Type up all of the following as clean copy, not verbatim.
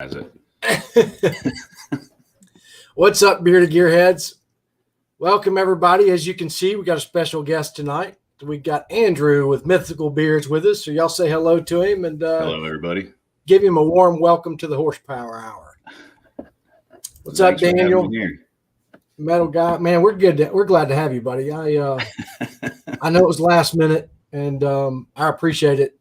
As it. What's up, Bearded Gearheads? Welcome, everybody. As you can see, we got a special guest tonight. We got Andrew with Mythical Beards with us. So y'all say hello to him and hello, everybody. Give him a warm welcome to the Horsepower Hour. What's up, Daniel? Metal guy, man. We're good. We're glad to have you, buddy. I know it was last minute, and I appreciate it.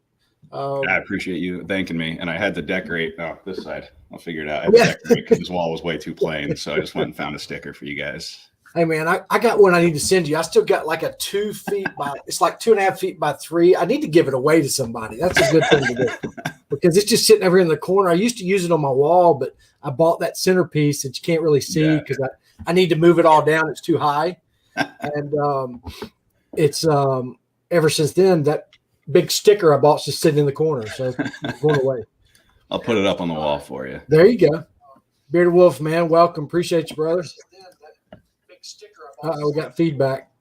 I appreciate you thanking me. And I had to decorate this side. I'll figure it out. I had to decorate because this wall was way too plain. So I just went and found a sticker for you guys. Hey, man, I got one I need to send you. I still got like a 2 feet by, it's like 2.5 feet by 3. I need to give it away to somebody. That's a good thing to do because it's just sitting over in the corner. I used to use it on my wall, but I bought that centerpiece that you can't really see because I need to move it all down. It's too high. And it's ever since then, that big sticker I bought is just sitting in the corner. So it's going away. I'll put it up on the wall for you. There you go. Bearded Wolf, man. Welcome. Appreciate you, brother. We got feedback.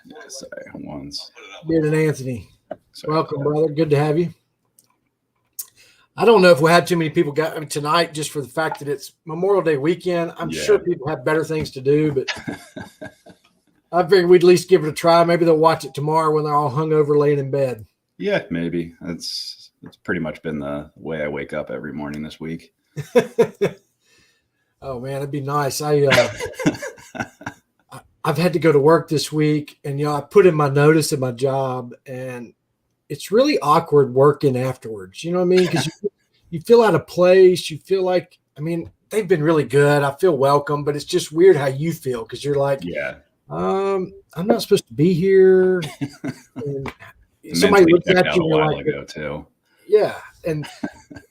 Yeah, sorry, once. Bearded Anthony. Welcome, brother. Good to have you. I don't know if we had too many people tonight just for the fact that it's Memorial Day weekend. I'm sure people have better things to do, but I figured we'd at least give it a try. Maybe they'll watch it tomorrow when they're all hungover laying in bed. Yeah, maybe. It's pretty much been the way I wake up every morning this week. Oh, man, it'd be nice. I've had to go to work this week, and I put in my notice at my job, and it's really awkward working afterwards. You know what I mean? Because you feel out of place. You feel like, they've been really good. I feel welcome, but it's just weird how you feel because you're like, I'm not supposed to be here. And somebody looks at you a while ago too. Yeah, and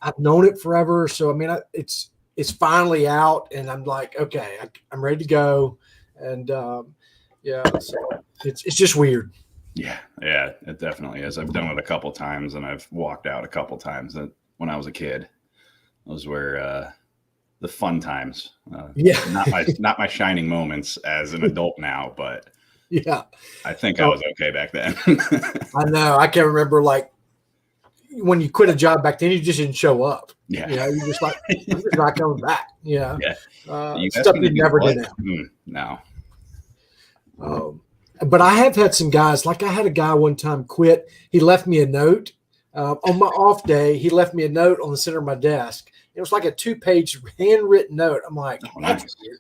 I've known it forever. So it's finally out, and I'm like, okay, I'm ready to go. And so it's just weird. Yeah, it definitely is. I've done it a couple times, and I've walked out a couple times. When I was a kid, those were the fun times. Not my shining moments as an adult now, but I think I was okay back then. I know. I can't remember when you quit a job back then, you just didn't show up. Yeah, you're just like, I'm just not coming back. Stuff you never did. No. But I have had some guys, like I had a guy one time quit. He left me a note on my off day. He left me a note on the center of my desk. It was like a 2-page handwritten note. I'm like, that's weird.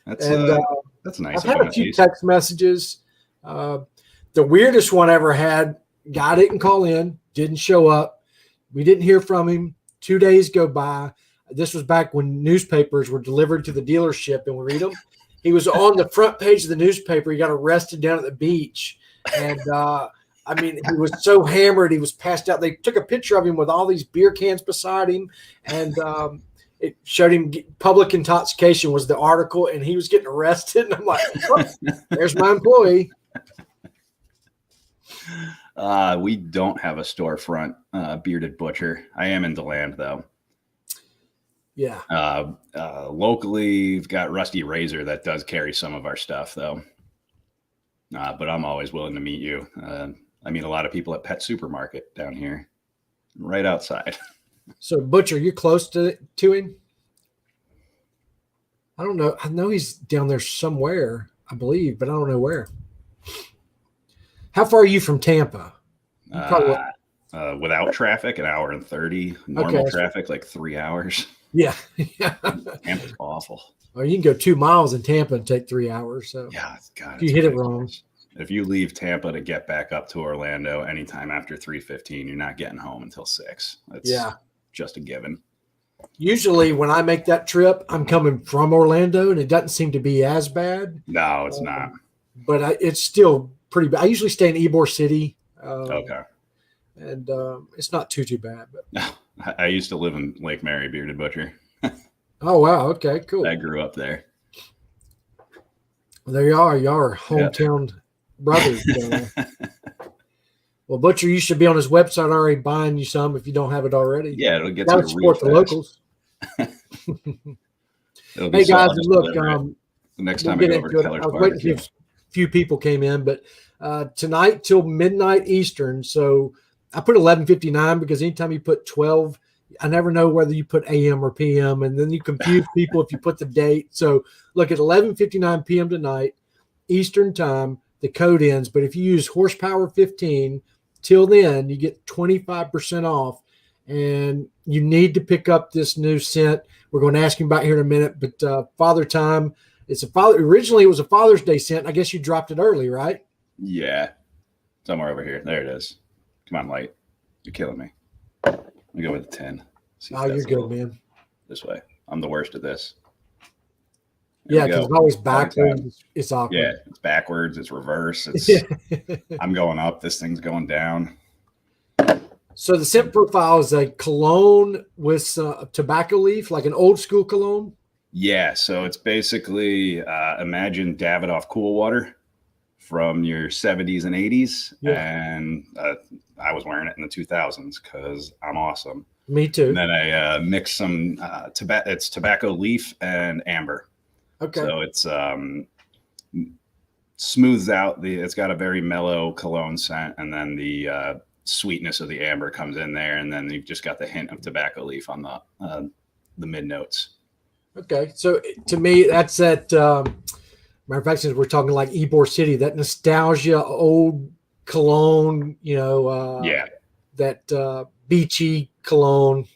That's nice. I've had a few text messages. The weirdest one I ever had, guy didn't call in, didn't show up. We didn't hear from him. 2 days go by. This was back when newspapers were delivered to the dealership and we read them. He was on the front page of the newspaper. He got arrested down at the beach. And, he was so hammered. He was passed out. They took a picture of him with all these beer cans beside him. And it showed him public intoxication was the article. And he was getting arrested. And I'm like, oh, there's my employee. We don't have a storefront bearded butcher. I am in DeLand, though. Yeah. Locally, we've got Rusty Razor that does carry some of our stuff, though. But I'm always willing to meet you. I meet a lot of people at Pet Supermarket down here, right outside. So, Butcher, you're close to him? I don't know. I know he's down there somewhere, I believe, but I don't know where. How far are you from Tampa? Without traffic, 1 hour and 30. Normal traffic, like 3 hours. Yeah. Tampa's awful. Or you can go 2 miles in Tampa and take 3 hours. So God, if you hit it wrong. If you leave Tampa to get back up to Orlando anytime after 3:15, you're not getting home until 6. That's just a given. Usually when I make that trip, I'm coming from Orlando, and it doesn't seem to be as bad. No, it's not. But it's still pretty bad. I usually stay in Ybor City. And it's not too bad. But I used to live in Lake Mary, Bearded Butcher. Oh, wow. Okay, cool. I grew up there. Well, there you are. Y'all are hometown brothers. Well, Butcher, you should be on his website already buying you some if you don't have it already. Yeah, it'll get to support the locals. Hey, guys, look. The next time I go over to Keller's I was waiting till a few people came in, but tonight till midnight Eastern. So I put 11:59 because anytime you put 12 I never know whether you put AM or PM, and then you confuse people if you put the date. So look at 11:59 p.m. tonight, Eastern time. The code ends, but if you use horsepower 15 till then, you get 25% off. And you need to pick up this new scent. We're going to ask you about here in a minute, but Father Time. Originally, it was a Father's Day scent. I guess you dropped it early, right? Yeah, somewhere over here. There it is. Come on, light. You're killing me. Let me go with the 10. Oh, you're good, man. This way. I'm the worst at this. Yeah, because it's always backwards. It's awkward. Yeah, it's backwards. It's reverse. It's I'm going up. This thing's going down. So the scent profile is a cologne with tobacco leaf, like an old school cologne? Yeah, so it's basically imagine Davidoff Cool Water from your 70s and 80s. Yeah. And I was wearing it in the 2000s because I'm awesome. Me too. And then I mixed some it's tobacco leaf and amber. Okay. So it's smooths out it's got a very mellow cologne scent, and then the sweetness of the amber comes in there, and then you've just got the hint of tobacco leaf on the mid notes. Okay, so to me, that's that. Matter of fact, since we're talking like Ybor City, that nostalgia, old cologne, yeah, that beachy cologne,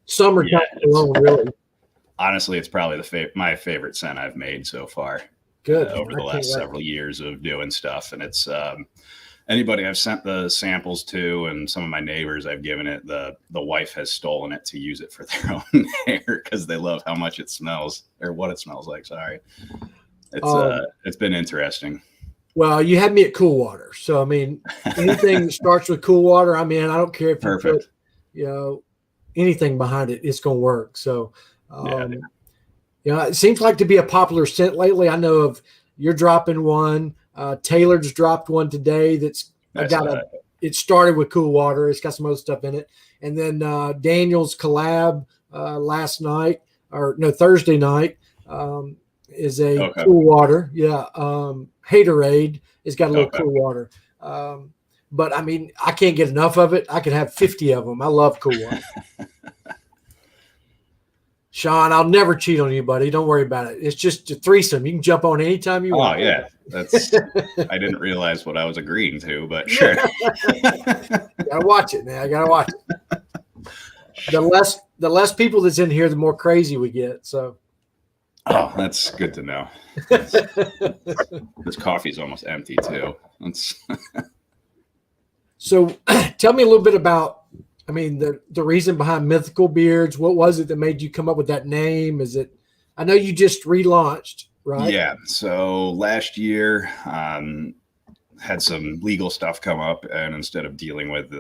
summertime cologne, really. Honestly, it's probably my favorite scent I've made so far. Good over the last several years of doing stuff, and it's anybody I've sent the samples to, and some of my neighbors I've given it, the wife has stolen it to use it for their own hair because they love how much it smells, or what it smells like. Sorry. It's been interesting. Well, you had me at cool water. So, I mean, anything that starts with cool water, I'm in. I don't care if you put, anything behind it, it's going to work. So, it seems like to be a popular scent lately. I know you're dropping one. Taylor's dropped one today. It started with cool water. It's got some other stuff in it. And then Daniel's collab Thursday night is a cool water. Yeah. Haterade has got a little cool water. But I mean, I can't get enough of it. I could have 50 of them. I love cool water. Sean, I'll never cheat on you, buddy. Don't worry about it. It's just a threesome. You can jump on anytime you want. Oh, yeah. I didn't realize what I was agreeing to, but sure. Gotta watch it, man. I gotta watch it. The less people that's in here, the more crazy we get. So. Oh, that's good to know. This coffee's almost empty too. So tell me a little bit about, the reason behind Mythical Beards. What was it that made you come up with that name? I know you just relaunched, right? Yeah. So last year, had some legal stuff come up, and instead of dealing with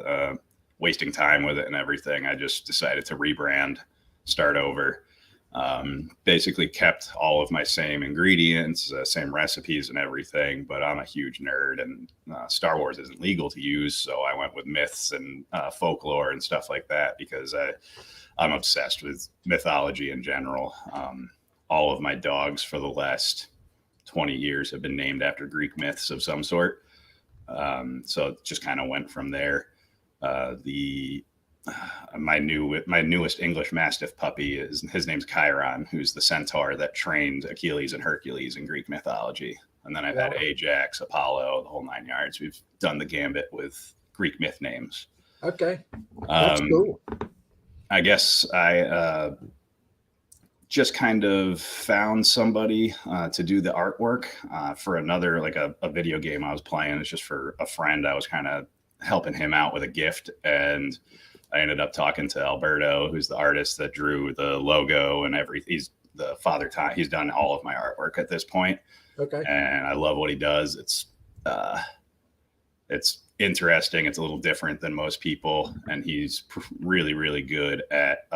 wasting time with it and everything, I just decided to rebrand, start over. Basically kept all of my same ingredients, same recipes and everything, but I'm a huge nerd, and Star Wars isn't legal to use. So I went with myths and folklore and stuff like that, because I'm obsessed with mythology in general. All of my dogs for the last 20 years have been named after Greek myths of some sort. So it just kind of went from there. My newest English Mastiff puppy his name's Chiron, who's the centaur that trained Achilles and Hercules in Greek mythology. And then I've had Ajax, Apollo, the whole 9 yards. We've done the gambit with Greek myth names. Okay. That's cool. I guess I just kind of found somebody to do the artwork for another, like a video game I was playing. It's just for a friend. I was kind of helping him out with a gift, and I ended up talking to Alberto, who's the artist that drew the logo and everything. He's the Father Time. He's done all of my artwork at this point. Okay. And I love what he does. It's interesting. It's a little different than most people, and he's really, really good at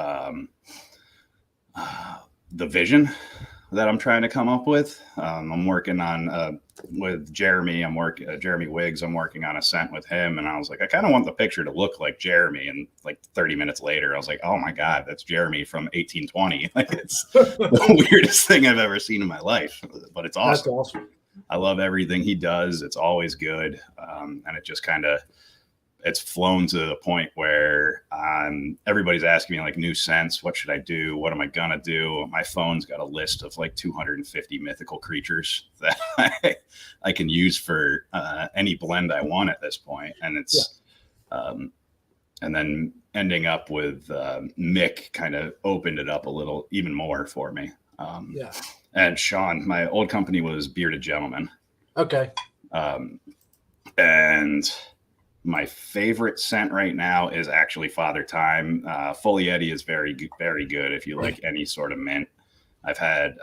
the vision that I'm trying to come up with. I'm working on with Jeremy. Jeremy Wiggs. I'm working on a scent with him, and I was like, I kind of want the picture to look like Jeremy. And like 30 minutes later, I was like, oh my God, that's Jeremy from 1820. Like, it's the weirdest thing I've ever seen in my life, but it's awesome. That's awesome. I love everything he does. It's always good, and it just kind of it's flown to the point where everybody's asking me like new scents. What should I do? What am I going to do? My phone's got a list of like 250 mythical creatures that I can use for any blend I want at this point. And it's, and then ending up with Mick kind of opened it up a little even more for me. And Sean, my old company was Bearded Gentlemen. Okay. And my favorite scent right now is actually Father Time. Folyeti is very good if you like any sort of mint. I've had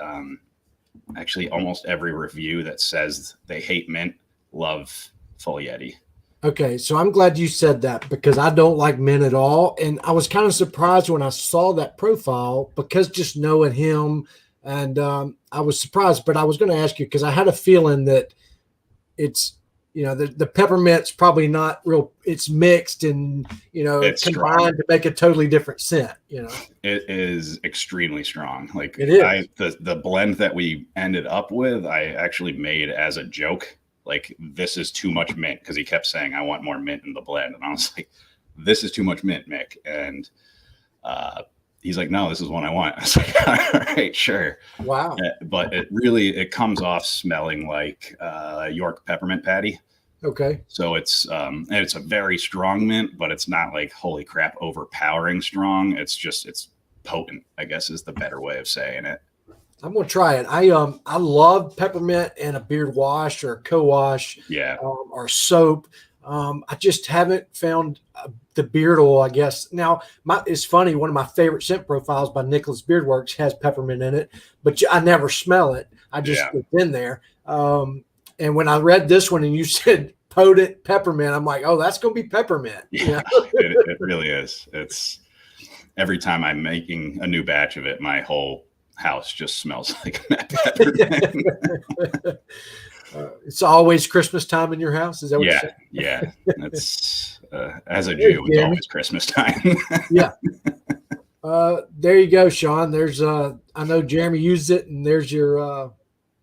actually almost every review that says they hate mint love Folyeti. Okay, so I'm glad you said that because I don't like mint at all. And I was kind of surprised when I saw that profile because just knowing him, and I was surprised. But I was going to ask you because I had a feeling that it's, the peppermint's probably not real. It's mixed and, it's combined strong to make a totally different scent, It is extremely strong. Like it is. The blend that we ended up with, I actually made as a joke. Like, this is too much mint, because he kept saying, I want more mint in the blend. And I was like, this is too much mint, Mick. And he's like, no, this is what I want. I was like, all right, sure. Wow. But it comes off smelling like York peppermint patty. Okay. So it's a very strong mint, but it's not like, holy crap, overpowering strong. It's potent, I guess is the better way of saying it. I'm gonna try it. I love peppermint in a beard wash or a co-wash, or soap. I just haven't found the beard oil, I guess. Now, it's funny. One of my favorite scent profiles by Nicholas Beardworks has peppermint in it, but I never smell it. I just it's in there. And when I read this one and you said potent peppermint, I'm like, oh, that's gonna be peppermint. Yeah, it really is. It's every time I'm making a new batch of it, my whole house just smells like peppermint. It's always Christmas time in your house. Is that what you're saying? Yeah. It's as a Jew, it's always Christmas time. Yeah. There you go, Sean. There's I know Jeremy used it, and there's your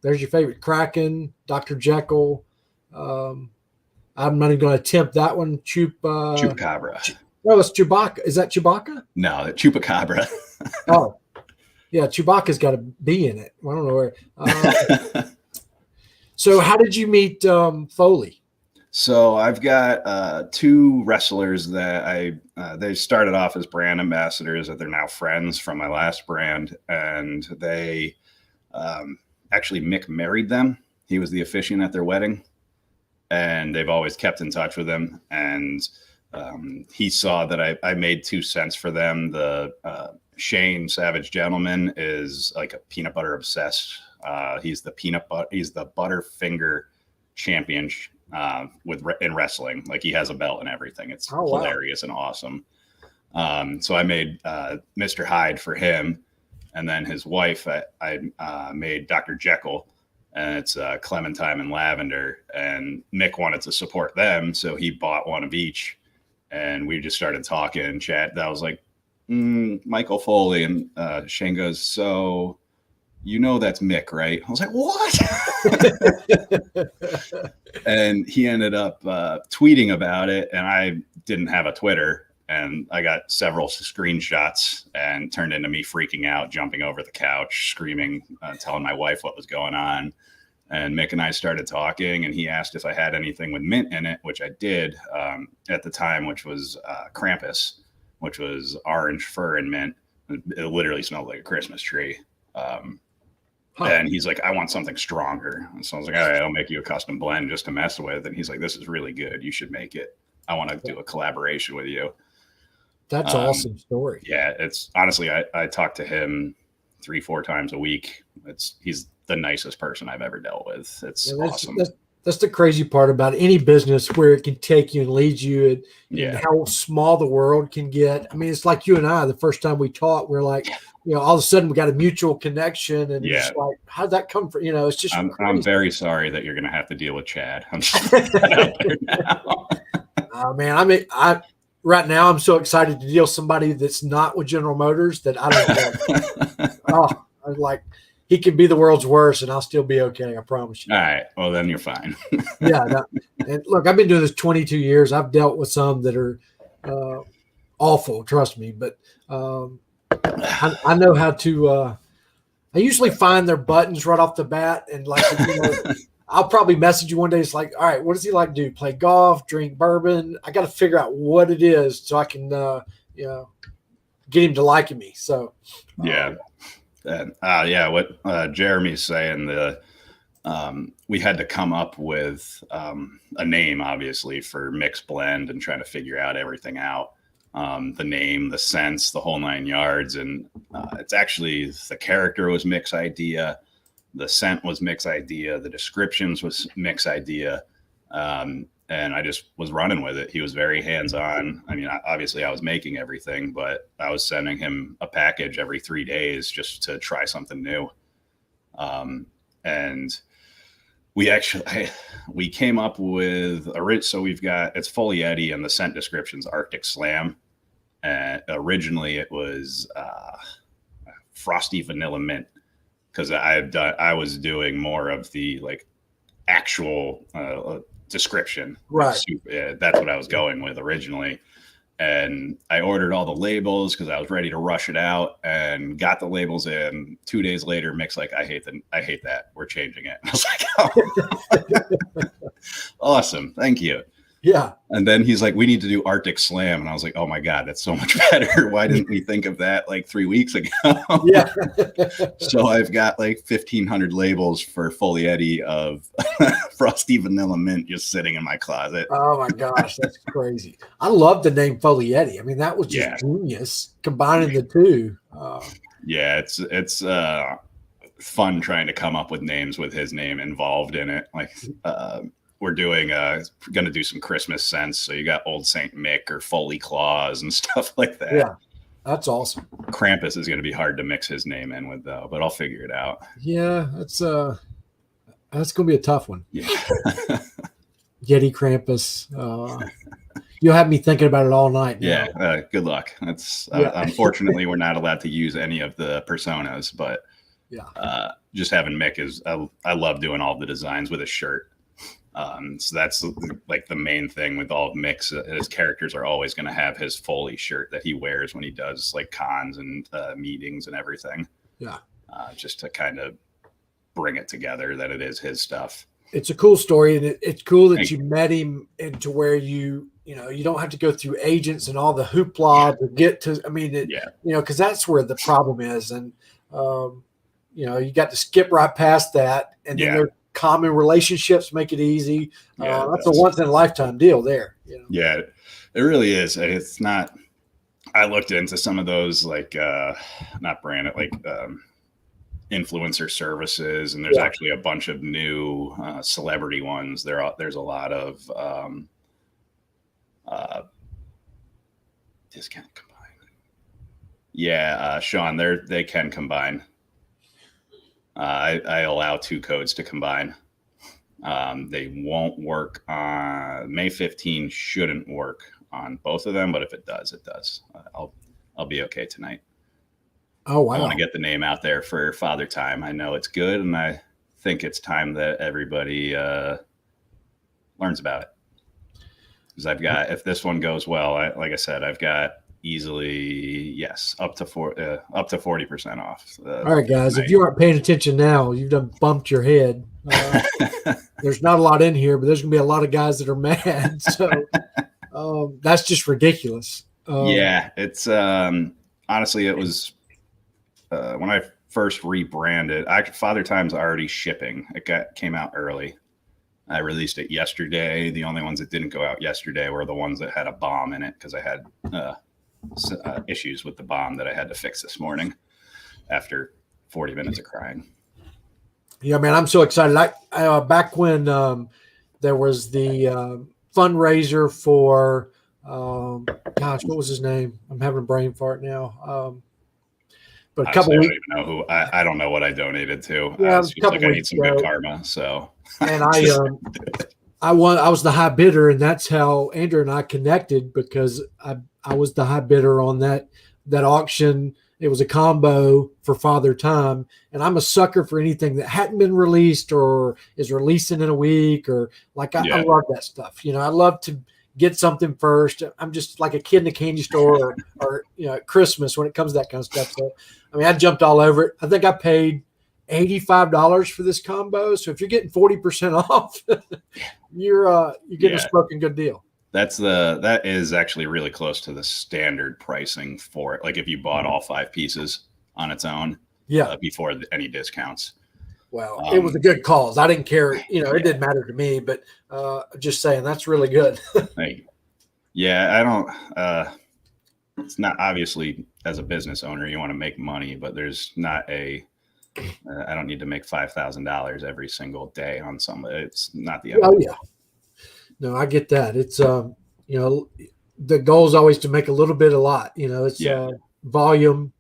favorite Kraken, Dr. Jekyll. I'm not even going to attempt that one. Chupacabra. No, it's Chewbacca. Is that Chewbacca? No, Chupacabra. Oh. Yeah, Chewbacca's got a B in it. I don't know where. So how did you meet Foley? So I've got two wrestlers that they started off as brand ambassadors, that they're now friends from my last brand. And they actually, Mick married them. He was the officiant at their wedding. And they've always kept in touch with him. And he saw that I made 2 cents for them. The Shane Savage Gentleman is like a peanut butter obsessed. He's the Butterfinger champion in wrestling. Like, he has a belt and everything. It's hilarious and awesome. So I made Mr. Hyde for him, and then his wife. I made Dr. Jekyll, and it's Clementine and Lavender. And Mick wanted to support them, so he bought one of each, and we just started talking and chat. That was like, Michael Foley, and Shane goes, so that's Mick, right? I was like, what? And he ended up tweeting about it, and I didn't have a Twitter, and I got several screenshots, and turned into me freaking out, jumping over the couch, screaming, telling my wife what was going on. And Mick and I started talking, and he asked if I had anything with mint in it, which I did at the time, which was Krampus, which was orange fur and mint. It literally smelled like a Christmas tree. And he's like, I want something stronger. And so I was like, all right, I'll make you a custom blend just to mess with. And he's like, this is really good. You should make it. I want to do a collaboration with you. That's awesome story. Yeah, it's honestly, I talk to him 3-4 times a week. He's the nicest person I've ever dealt with. It's awesome. That's the crazy part about any business, where it can take you and lead you, and how small the world can get. I mean, it's like you and I, the first time we talked, we're like, all of a sudden we got a mutual connection, and it's like, how'd that come from? It's just, I'm very sorry that you're going to have to deal with Chad. I'm just out there now. Man, I mean, right now I'm so excited to deal with somebody that's not with General Motors that I don't know. I was like, he could be the world's worst, and I'll still be okay. I promise you. All right. Well, then you're fine. Yeah. And look, I've been doing this 22 years. I've dealt with some that are awful, trust me. But I know how to. I usually find their buttons right off the bat, and like I'll probably message you one day. It's like, all right, what does he like to do? Play golf, drink bourbon? I got to figure out what it is so I can, get him to liking me. So, yeah. What Jeremy's saying, we had to come up with a name, obviously, for mixed blend and trying to figure out everything out. The name, the sense, the whole 9 yards. And it's actually the character was Mick's idea. The scent was Mick's idea. The descriptions was Mick's idea. And I just was running with it. He was very hands-on. I mean, obviously I was making everything, but I was sending him a package every 3 days just to try something new. And we came up with so we've got, it's Folyeti and the scent description's Arctic Slam. And originally it was Frosty Vanilla Mint, because I was doing more of the like actual description. Right. That's what I was going with originally. And I ordered all the labels because I was ready to rush it out, and got the labels in. 2 days later, Mick's like, I hate that. We're changing it. And I was like, oh. Awesome. Thank you. Yeah. And then he's like, we need to do Arctic Slam. And I was like, oh my God, that's so much better. Why didn't we think of that like 3 weeks ago? Yeah. So I've got like 1,500 labels for Folyeti of Frosty Vanilla Mint just sitting in my closet. Oh my gosh, that's crazy. I love the name Folyeti. I mean, that was just genius, combining the two. Yeah, it's fun trying to come up with names with his name involved in it. Like, we're doing going to do some Christmas scents. So you got Old Saint Mick or Foley Claus and stuff like that. Yeah, that's awesome. Krampus is going to be hard to mix his name in with, though, but I'll figure it out. Yeah, that's going to be a tough one. Yeah. Yeti Krampus. You'll have me thinking about it all night. Yeah, good luck. That's unfortunately we're not allowed to use any of the personas, but just having Mick is I love doing all the designs with his shirt. So that's like the main thing with all of Mick's. His characters are always going to have his Foley shirt that he wears when he does like cons and meetings and everything. Yeah. Just to kind of bring it together that it is his stuff. It's a cool story, and it's cool that you met him into where you don't have to go through agents and all the hoopla to get to. I mean, because that's where the problem is, and you got to skip right past that, and then their common relationships make it easy. That's a once in a lifetime deal there. Yeah, it really is. It's not. I looked into some of those like not branded like influencer services, and there's actually a bunch of new celebrity ones. There's a lot of this can't combine. Yeah, Sean, they can combine. I allow 2 codes to combine. They won't work on May 15. Shouldn't work on both of them, but if it does, it does. I'll be okay tonight. Oh wow! I want to get the name out there for Father Time. I know it's good, and I think it's time that everybody learns about it. Because I've got, if this one goes well, like I said, I've got easily up to 40% off. All right, guys, if you aren't paying attention now, you've done bumped your head. There's not a lot in here, but there's gonna be a lot of guys that are mad. So that's just ridiculous. It's honestly, it was when I first rebranded. Father Time's already shipping. It came out early. I released it yesterday. The only ones that didn't go out yesterday were the ones that had a bomb in it, because I had issues with the bomb that I had to fix this morning after 40 minutes of crying. Yeah, man, I'm so excited. Back when there was the fundraiser for, what was his name? I'm having a brain fart now. But a couple weeks, I don't even know who. I don't know what I donated to. Yeah, it's just like I need some good karma. So, and I was the high bidder, and that's how Andrew and I connected, because I was the high bidder on that auction, It was a combo for Father Time, and I'm a sucker for anything that hadn't been released or is releasing in a week, or like I love that stuff. I love to get something first. I'm just like a kid in a candy store or at Christmas when it comes to that kind of stuff. So, I mean, I jumped all over it. I think I paid $85 for this combo. So if you're getting 40% off, you're getting a smoking good deal. That is actually really close to the standard pricing for it. Like if you bought all 5 pieces on its own, before any discounts. Well, it was a good cause. I didn't care. It didn't matter to me, but just saying that's really good. I don't. It's not, obviously, as a business owner, you want to make money, but there's not I don't need to make $5,000 every single day on somebody. It's not the. Oh yeah. No, I get that. It's the goal is always to make a little bit a lot. It's volume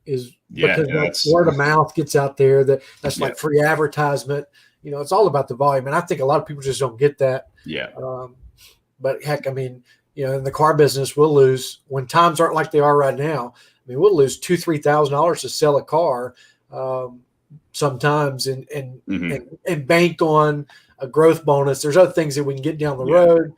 is because word of mouth gets out there. That's like free advertisement. It's all about the volume, and I think a lot of people just don't get that. Yeah. But heck, I mean, in the car business, we'll lose when times aren't like they are right now. I mean, we'll lose $2,000-$3,000 to sell a car sometimes, and bank on a growth bonus. There's other things that we can get down the road.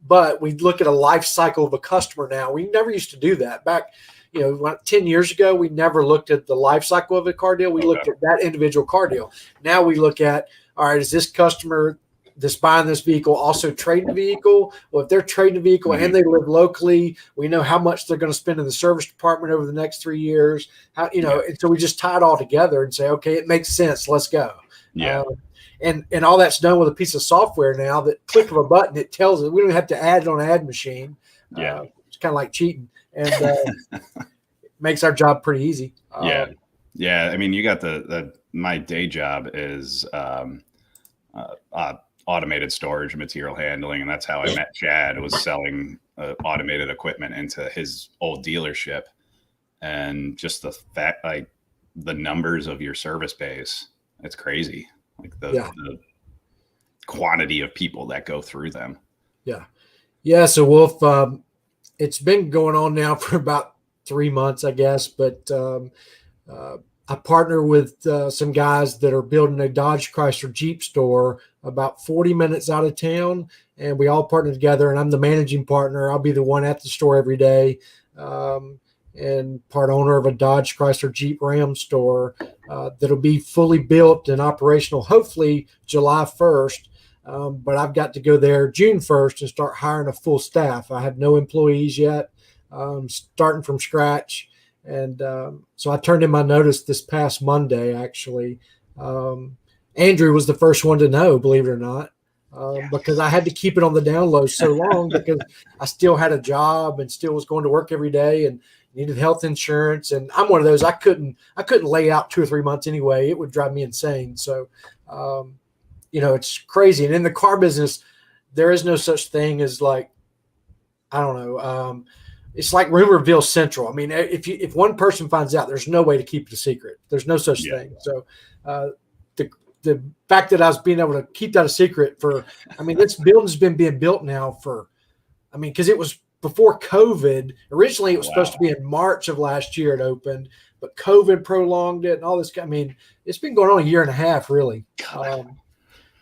But we look at a life cycle of a customer now. We never used to do that back, 10 years ago. We never looked at the life cycle of a car deal. We looked at that individual car deal. Now we look at, all right, is this customer that's buying this vehicle also trading the vehicle? Well, if they're trading the vehicle and they live locally, we know how much they're going to spend in the service department over the next 3 years. And so we just tie it all together and say, okay, it makes sense. Let's go. Yeah. And all that's done with a piece of software now that click of a button, it tells us. We don't have to add it on an ad machine. It's kind of like cheating, and makes our job pretty easy. Yeah. I mean, you got my day job is automated storage, material handling, and that's how I met Chad. Was selling automated equipment into his old dealership, and just the fact, like the numbers of your service base, it's crazy. Like the quantity of people that go through them. Yeah. So Wolf, it's been going on now for about 3 months, I guess. But I partner with some guys that are building a Dodge Chrysler Jeep store about 40 minutes out of town, and we all partner together. And I'm the managing partner. I'll be the one at the store every day. And part owner of a Dodge Chrysler Jeep Ram store that'll be fully built and operational, hopefully July 1st. But I've got to go there June 1st and start hiring a full staff. I have no employees yet, starting from scratch. And so I turned in my notice this past Monday, actually. Andrew was the first one to know, believe it or not. Because I had to keep it on the down low so long because I still had a job and still was going to work every day and needed health insurance. And I'm one of those, I couldn't lay out 2 or 3 months anyway. It would drive me insane. So, it's crazy. And in the car business, there is no such thing as like, I don't know. It's like Rumorville Central. I mean, if one person finds out, there's no way to keep it a secret. There's no such thing. So, the fact that I was being able to keep that a secret this building's been being built now because it was before COVID. Originally, it was supposed to be in March of last year. It opened, but COVID prolonged it and all this. I mean, it's been going on 1.5 years, really.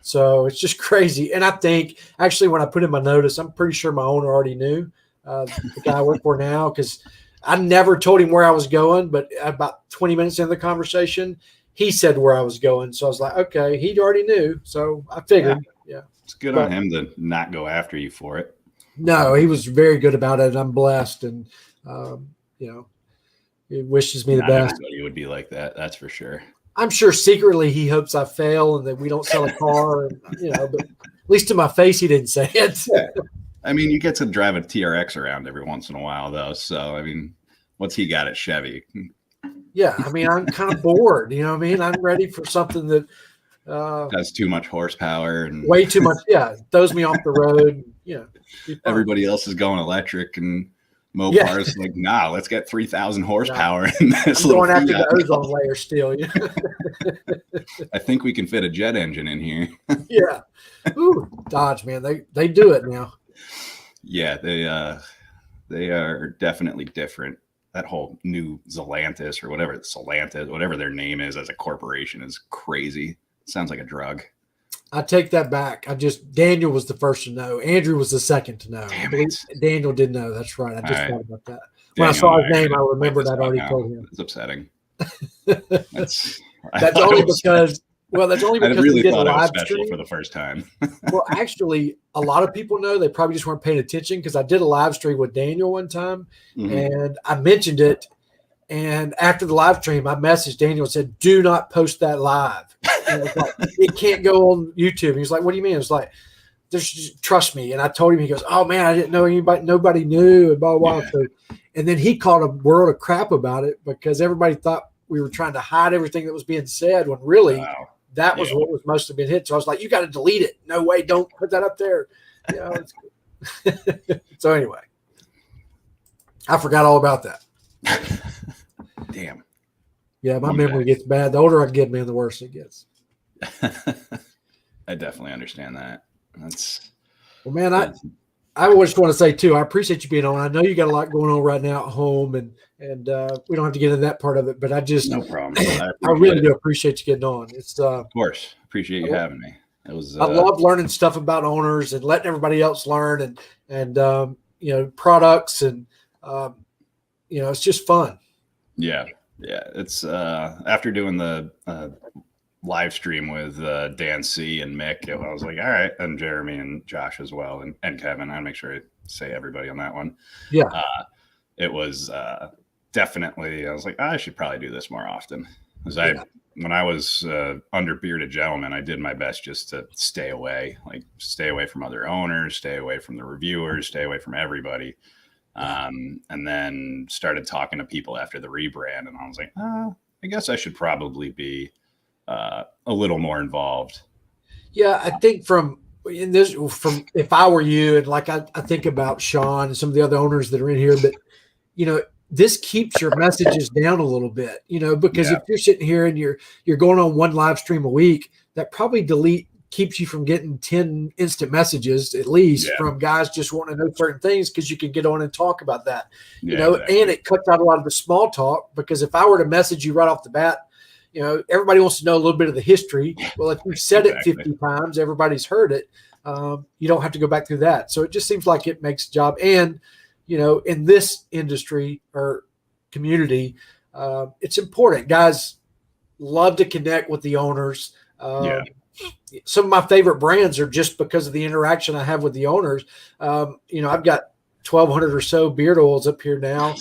So it's just crazy. And I think actually when I put in my notice, I'm pretty sure my owner already knew, the guy I work for now, because I never told him where I was going, but about 20 minutes into the conversation, he said where I was going. So I was like, okay, he already knew. So I figured, It's good on him to not go after you for it. No, he was very good about it. I'm blessed. And, he wishes me the best. Everybody would be like that. That's for sure. I'm sure secretly he hopes I fail and that we don't sell a car, and, but at least to my face, he didn't say it. I mean, you get to drive a TRX around every once in a while though. So, I mean, what's he got at Chevy? Yeah. I mean, I'm kind of bored, I'm ready for something that has too much horsepower and way too much. Yeah. Throws me off the road. Everybody else is going electric and Mopar's like, nah, let's get 3,000 horsepower in this little going after the ozone layer still. I think we can fit a jet engine in here. Yeah. Ooh, Dodge, man. They do it now. Yeah, they are definitely different. that whole new Zelantis or whatever Solantis, whatever their name is as a corporation is crazy. It sounds like a drug. I take that back. Daniel was the first to know. Andrew was the second to know. I believe Daniel did know. That's right. I just thought about that. When I saw his name, I remembered I'd already told him. It's upsetting. That's only because I really thought it was special for the first time. Well, actually, a lot of people know. They probably just weren't paying attention because I did a live stream with Daniel one time, and I mentioned it. And after the live stream, I messaged Daniel and said, "Do not post that live. It can't go on YouTube." And he's like, "What do you mean?" It's like, "Just trust me." And I told him. He goes, "Oh man, I didn't know nobody knew." And blah blah. Yeah. So, and then he caught a world of crap about it because everybody thought we were trying to hide everything that was being said when really that was what was most have been hit. So I was like, "You got to delete it. No way, don't put that up there." So anyway, I forgot all about that. Damn. Yeah, my memory gets bad. The older I get, man, the worse it gets. I definitely understand that. Well, man, I just want to say too, I appreciate you being on. I know you got a lot going on right now at home, and we don't have to get into that part of it, but no problem. I really do appreciate you getting on. It's of course, appreciate you having me. I love learning stuff about owners and letting everybody else learn and products and it's just fun. Yeah. It's after doing the live stream with Dan C and Mick, I was like, all right, and Jeremy and Josh as well, and Kevin. I'll make sure I say everybody on that one. Yeah. It was definitely, I was like, I should probably do this more often. Because when I was under Bearded Gentleman, I did my best just to stay away from other owners, stay away from the reviewers, stay away from everybody. And then started talking to people after the rebrand, and I was like, I guess I should probably be a little more involved. Yeah, I think from if I were you, and like I think about Sean and some of the other owners that are in here, but this keeps your messages down a little bit, because if you're sitting here and you're going on one live stream a week, that probably keeps you from getting 10 instant messages at least from guys just wanting to know certain things because you can get on and talk about that, exactly. And it cuts out a lot of the small talk because if I were to message you right off the bat, everybody wants to know a little bit of the history. Well, if you've said it 50 times, everybody's heard it. You don't have to go back through that. So it just seems like it makes the job. And, in this industry or community, it's important. Guys love to connect with the owners. Some of my favorite brands are just because of the interaction I have with the owners. I've got 1,200 or so beard oils up here now.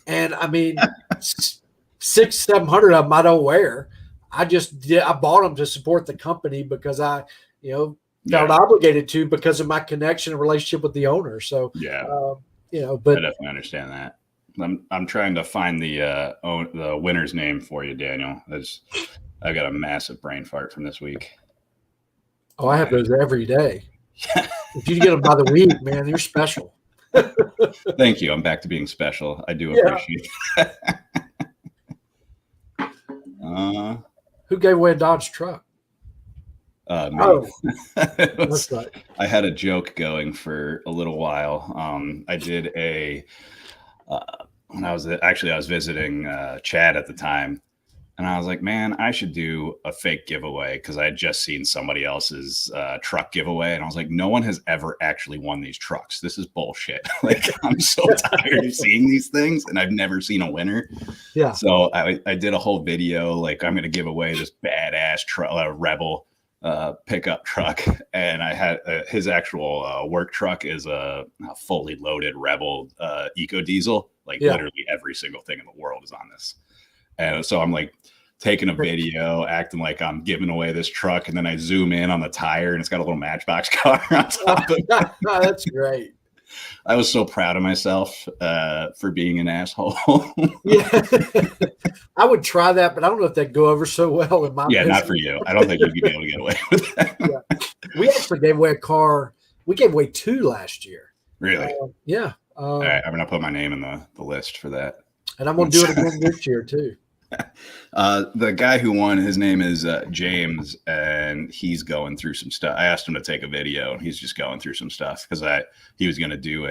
And I mean, 600-700 of them I don't wear. I bought them to support the company because I, felt obligated to because of my connection and relationship with the owner. So, but I definitely understand that. I'm trying to find the winner's name for you, Daniel. I got a massive brain fart from this week. Oh, I have those every day. If you get them by the week, man, you're special. Thank you. I'm back to being special. I do appreciate that. Who gave away a Dodge truck? Me. That's right. I had a joke going for a little while. I did when I was visiting Chad at the time. And I was like, man, I should do a fake giveaway because I had just seen somebody else's truck giveaway. And I was like, no one has ever actually won these trucks. This is bullshit. Like, I'm so tired of seeing these things and I've never seen a winner. Yeah. So I did a whole video, like, I'm going to give away this badass Rebel pickup truck. And I had his actual work truck is a fully loaded Rebel Eco Diesel. Like literally every single thing in the world is on this. And so I'm like taking a video, acting like I'm giving away this truck. And then I zoom in on the tire and it's got a little Matchbox car on top of it. Oh, that's great. I was so proud of myself for being an asshole. Yeah. I would try that, but I don't know if that'd go over so well in my business. Not for you. I don't think you'd be able to get away with that. Yeah. We actually gave away a car. We gave away 2 last year. Really? Yeah. All right, I'm going to put my name in the list for that. And I'm going to do it again this year too. The guy who won, his name is James, and he's going through some stuff. I asked him to take a video, and he's just going through some stuff because he was going to do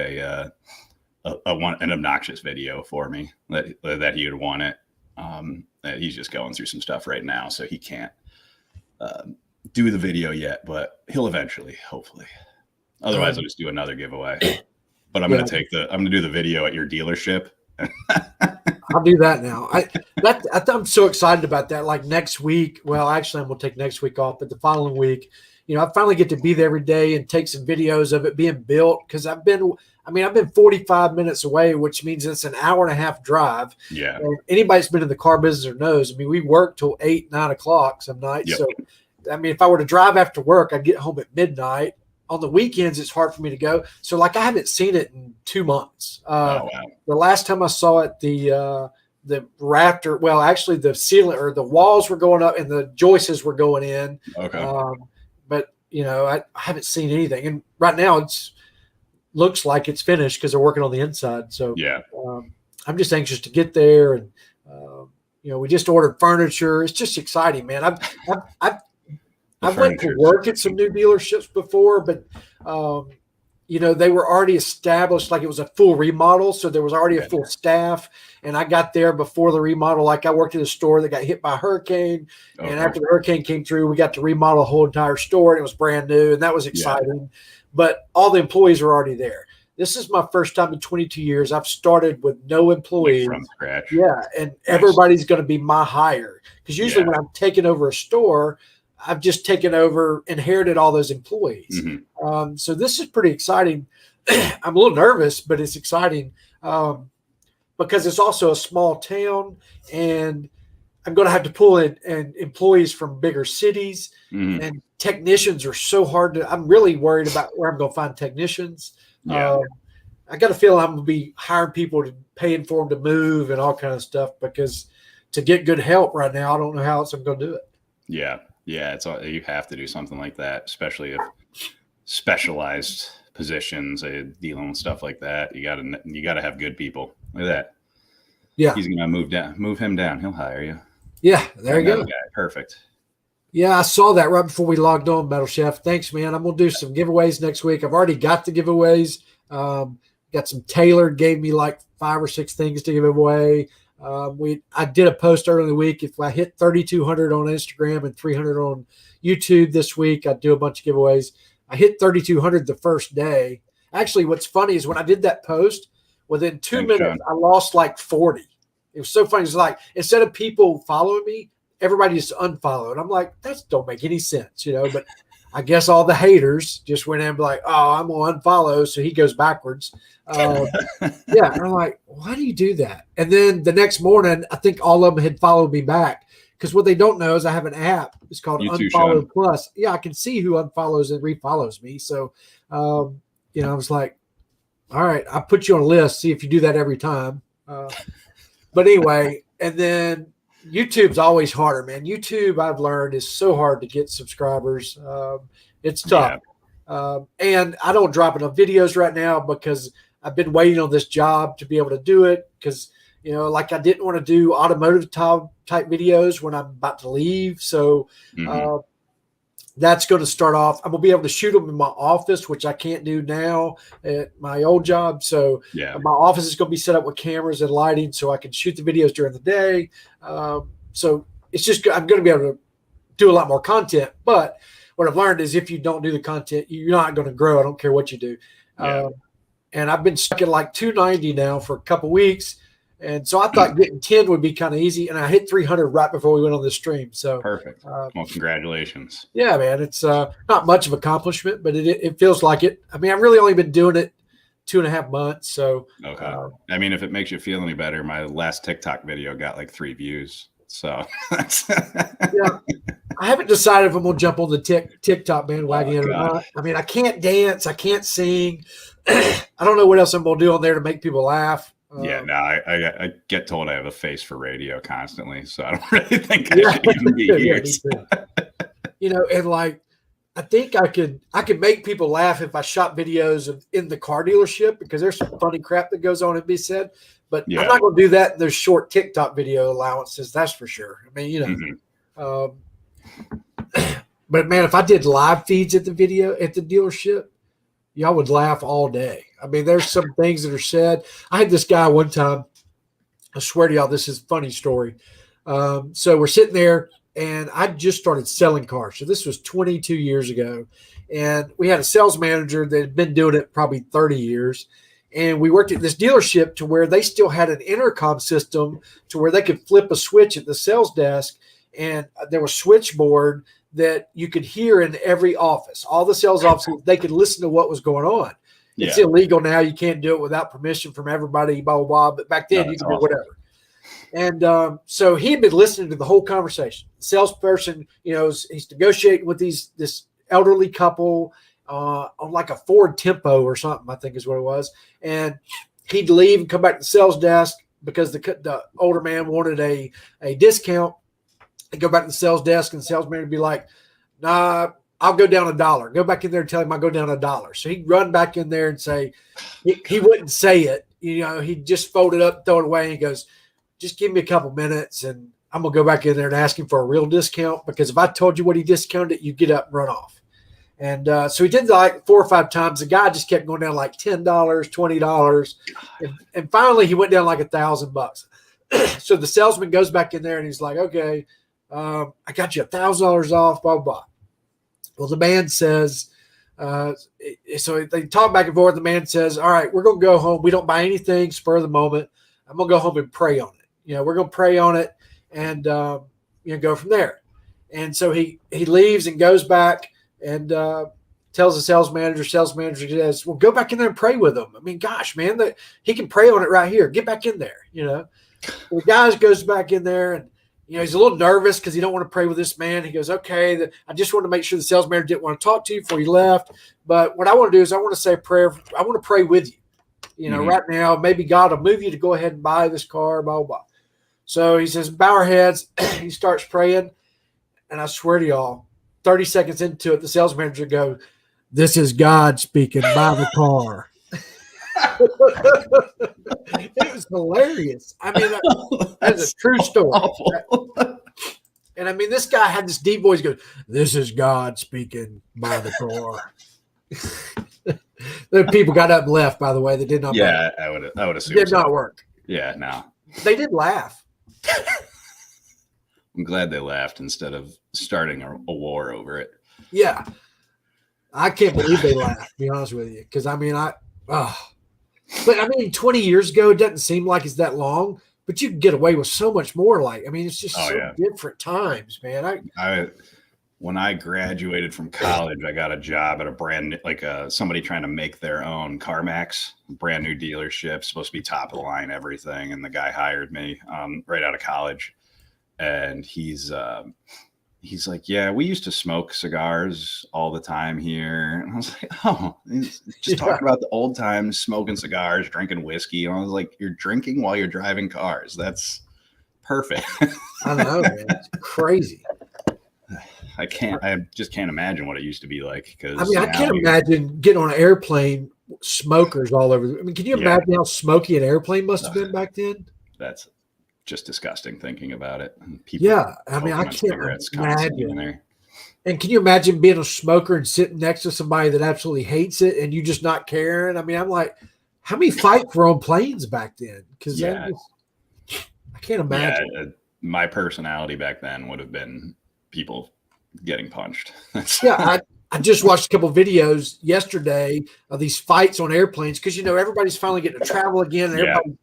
an obnoxious video for me that he would want it. He's just going through some stuff right now, so he can't do the video yet, but he'll eventually, hopefully. Otherwise, I'll just do another giveaway. But I'm going to do the video at your dealership. I'll do that now. I'm so excited about that. Like next week, well, actually, I'm going to take next week off, but the following week, I finally get to be there every day and take some videos of it being built, because I've been 45 minutes away, which means it's an hour and a half drive. Yeah. And anybody that's been in the car business knows, we work till 8, 9 o'clock some nights. Yep. So, if I were to drive after work, I'd get home at midnight. On the weekends, it's hard for me to go. So, I haven't seen it in 2 months. Wow. The last time I saw it, the rafter, well, actually the ceiling or the walls were going up and the joists were going in. Okay. But, I haven't seen anything. And right now looks like it's finished because they're working on the inside. So yeah, I'm just anxious to get there. And, we just ordered furniture. It's just exciting, man. I've went to work at some new dealerships before, but, they were already established, like it was a full remodel. So there was already a full staff, and I got there before the remodel. Like I worked at a store that got hit by a hurricane. Okay. And after the hurricane came through, we got to remodel the whole entire store, and it was brand new, and that was exciting. Yeah. But all the employees were already there. This is my first time in 22 years. I've started with no employees. From scratch. Yeah. And everybody's going to be my hire. Because usually when I'm taking over a store, I've just inherited all those employees. Mm-hmm. So this is pretty exciting. I'm a little nervous, but it's exciting because it's also a small town, and I'm going to have to pull in employees from bigger cities, and technicians are so hard I'm really worried about where I'm going to find technicians. Yeah. I got a feeling I'm going to be hiring people to paying for them to move and all kind of stuff, because to get good help right now, I don't know how else I'm going to do it. Yeah. Yeah, you have to do something like that, especially if specialized positions, dealing with stuff like that. You gotta have good people. Look at that. Yeah, he's gonna move him down. He'll hire you. Yeah, there you go. Perfect. Yeah, I saw that right before we logged on, Metal Chef. Thanks, man. I'm gonna do some giveaways next week. I've already got the giveaways. Got some tailored. Gave me like 5 or 6 things to give away. I did a post earlier in the week. If I hit 3,200 on Instagram and 300 on YouTube this week, I'd do a bunch of giveaways. I hit 3,200 the first day. Actually, what's funny is when I did that post, within 2 minutes, I lost like 40. It was so funny. It's like, instead of people following me, everybody just unfollowed. I'm like, that don't make any sense, but I guess all the haters just went in and be like, oh, I'm going to unfollow. So he goes backwards. Yeah. And I'm like, why do you do that? And then the next morning, I think all of them had followed me back, because what they don't know is I have an app. It's called Unfollow Plus. Yeah. I can see who unfollows and refollows me. So, I was like, all right, I'll put you on a list. See if you do that every time. But anyway, and then YouTube's always harder, man. YouTube, I've learned, is so hard to get subscribers. It's tough. Yeah. And I don't drop enough videos right now because I've been waiting on this job to be able to do it, because, like I didn't want to do automotive type videos when I'm about to leave. So that's going to start off. I'm going to be able to shoot them in my office, which I can't do now at my old job. So my office is going to be set up with cameras and lighting so I can shoot the videos during the day. So it's just, I'm going to be able to do a lot more content. But what I've learned is if you don't do the content, you're not going to grow. I don't care what you do. And I've been stuck at like 290 now for a couple weeks. And so I thought getting 10 would be kind of easy. And I hit 300 right before we went on the stream. So perfect. Well, congratulations. Yeah, man. It's not much of an accomplishment, but it feels like it. I've really only been doing it 2.5 months. So, okay. If it makes you feel any better, my last TikTok video got like 3 views. So yeah, I haven't decided if I'm going to jump on the TikTok bandwagon or not. I can't dance. I can't sing. I don't know what else I'm going to do on there to make people laugh. I get told I have a face for radio constantly, so I don't really think I should even be here. And like, I think I could make people laugh if I shot videos in the car dealership, because there's some funny crap that goes on and be said. But I'm not going to do that in those short TikTok video allowances. That's for sure. But man, if I did live feeds at the dealership, y'all would laugh all day. I mean, there's some things that are said. I had this guy one time. I swear to y'all, this is a funny story. So we're sitting there, and I just started selling cars. So this was 22 years ago. And we had a sales manager that had been doing it probably 30 years. And we worked at this dealership to where they still had an intercom system to where they could flip a switch at the sales desk. And there was switchboard that you could hear in every office. All the sales offices, they could listen to what was going on. It's illegal now. You can't do it without permission from everybody, blah, blah, blah. But back then, you could do whatever. And so he had been listening to the whole conversation. The salesperson, he's negotiating with this elderly couple on like a Ford Tempo or something, I think is what it was. And he'd leave and come back to the sales desk because the older man wanted a discount. He'd go back to the sales desk, and the salesman would be like, nah, I'll go down $1. Go back in there and tell him I'll go down $1. So he'd run back in there and say, he wouldn't say it. He'd just fold it up, throw it away, and he goes, just give me a couple minutes, and I'm going to go back in there and ask him for a real discount, because if I told you what he discounted, you get up and run off. And so he did like 4 or 5 times. The guy just kept going down like $10, $20. And finally he went down like $1,000. So the salesman goes back in there and he's like, okay, I got you $1,000 off, blah, blah. Well, the man says, so they talk back and forth. The man says, all right, we're going to go home. We don't buy anything spur of the moment. I'm going to go home and pray on it. We're going to pray on it and, go from there. And so he leaves and goes back and tells the sales manager says, well, go back in there and pray with him. I mean, gosh, man, he can pray on it right here. Get back in there, The guy goes back in there, and, he's a little nervous because he don't want to pray with this man. He goes, okay, I just want to make sure the sales manager didn't want to talk to you before he left. But what I want to do is I want to say a prayer. I want to pray with you. Right now, maybe God will move you to go ahead and buy this car, blah, blah, blah. So he says, bow our heads. He starts praying. And I swear to y'all, 30 seconds into it, the sales manager goes, this is God speaking, buy the car. It was hilarious. I mean, that's a true story. And I mean, this guy had this deep voice goes, this is God speaking, buy the car. The people got up and left, by the way. They did not. Yeah, I would assume it did not work. Yeah, no. They did laugh. I'm glad they laughed instead of starting a war over it. Yeah. I can't believe they laughed, to be honest with you. Because, I mean, but I mean, 20 years ago, it doesn't seem like it's that long, but you can get away with so much more. It's just different times, man. When I graduated from college, I got a job at a brand somebody trying to make their own CarMax, brand new dealership, supposed to be top of the line, everything. And the guy hired me right out of college. And he's like, yeah, we used to smoke cigars all the time here. And I was like, oh, he's just talking about the old times, smoking cigars, drinking whiskey. And I was like, you're drinking while you're driving cars. That's perfect. I know, man. It's crazy. I just can't imagine what it used to be like. Because I can't imagine getting on an airplane, smokers all over. I mean, can you imagine how smoky an airplane must have been back then? That's just disgusting thinking about it. People I mean, I can't imagine. And can you imagine being a smoker and sitting next to somebody that absolutely hates it and you just not caring? I mean, I'm like, how many fights were on planes back then? Because I can't imagine. Yeah, my personality back then would have been people getting punched. I just watched a couple of videos yesterday of these fights on airplanes because, everybody's finally getting to travel again. And everybody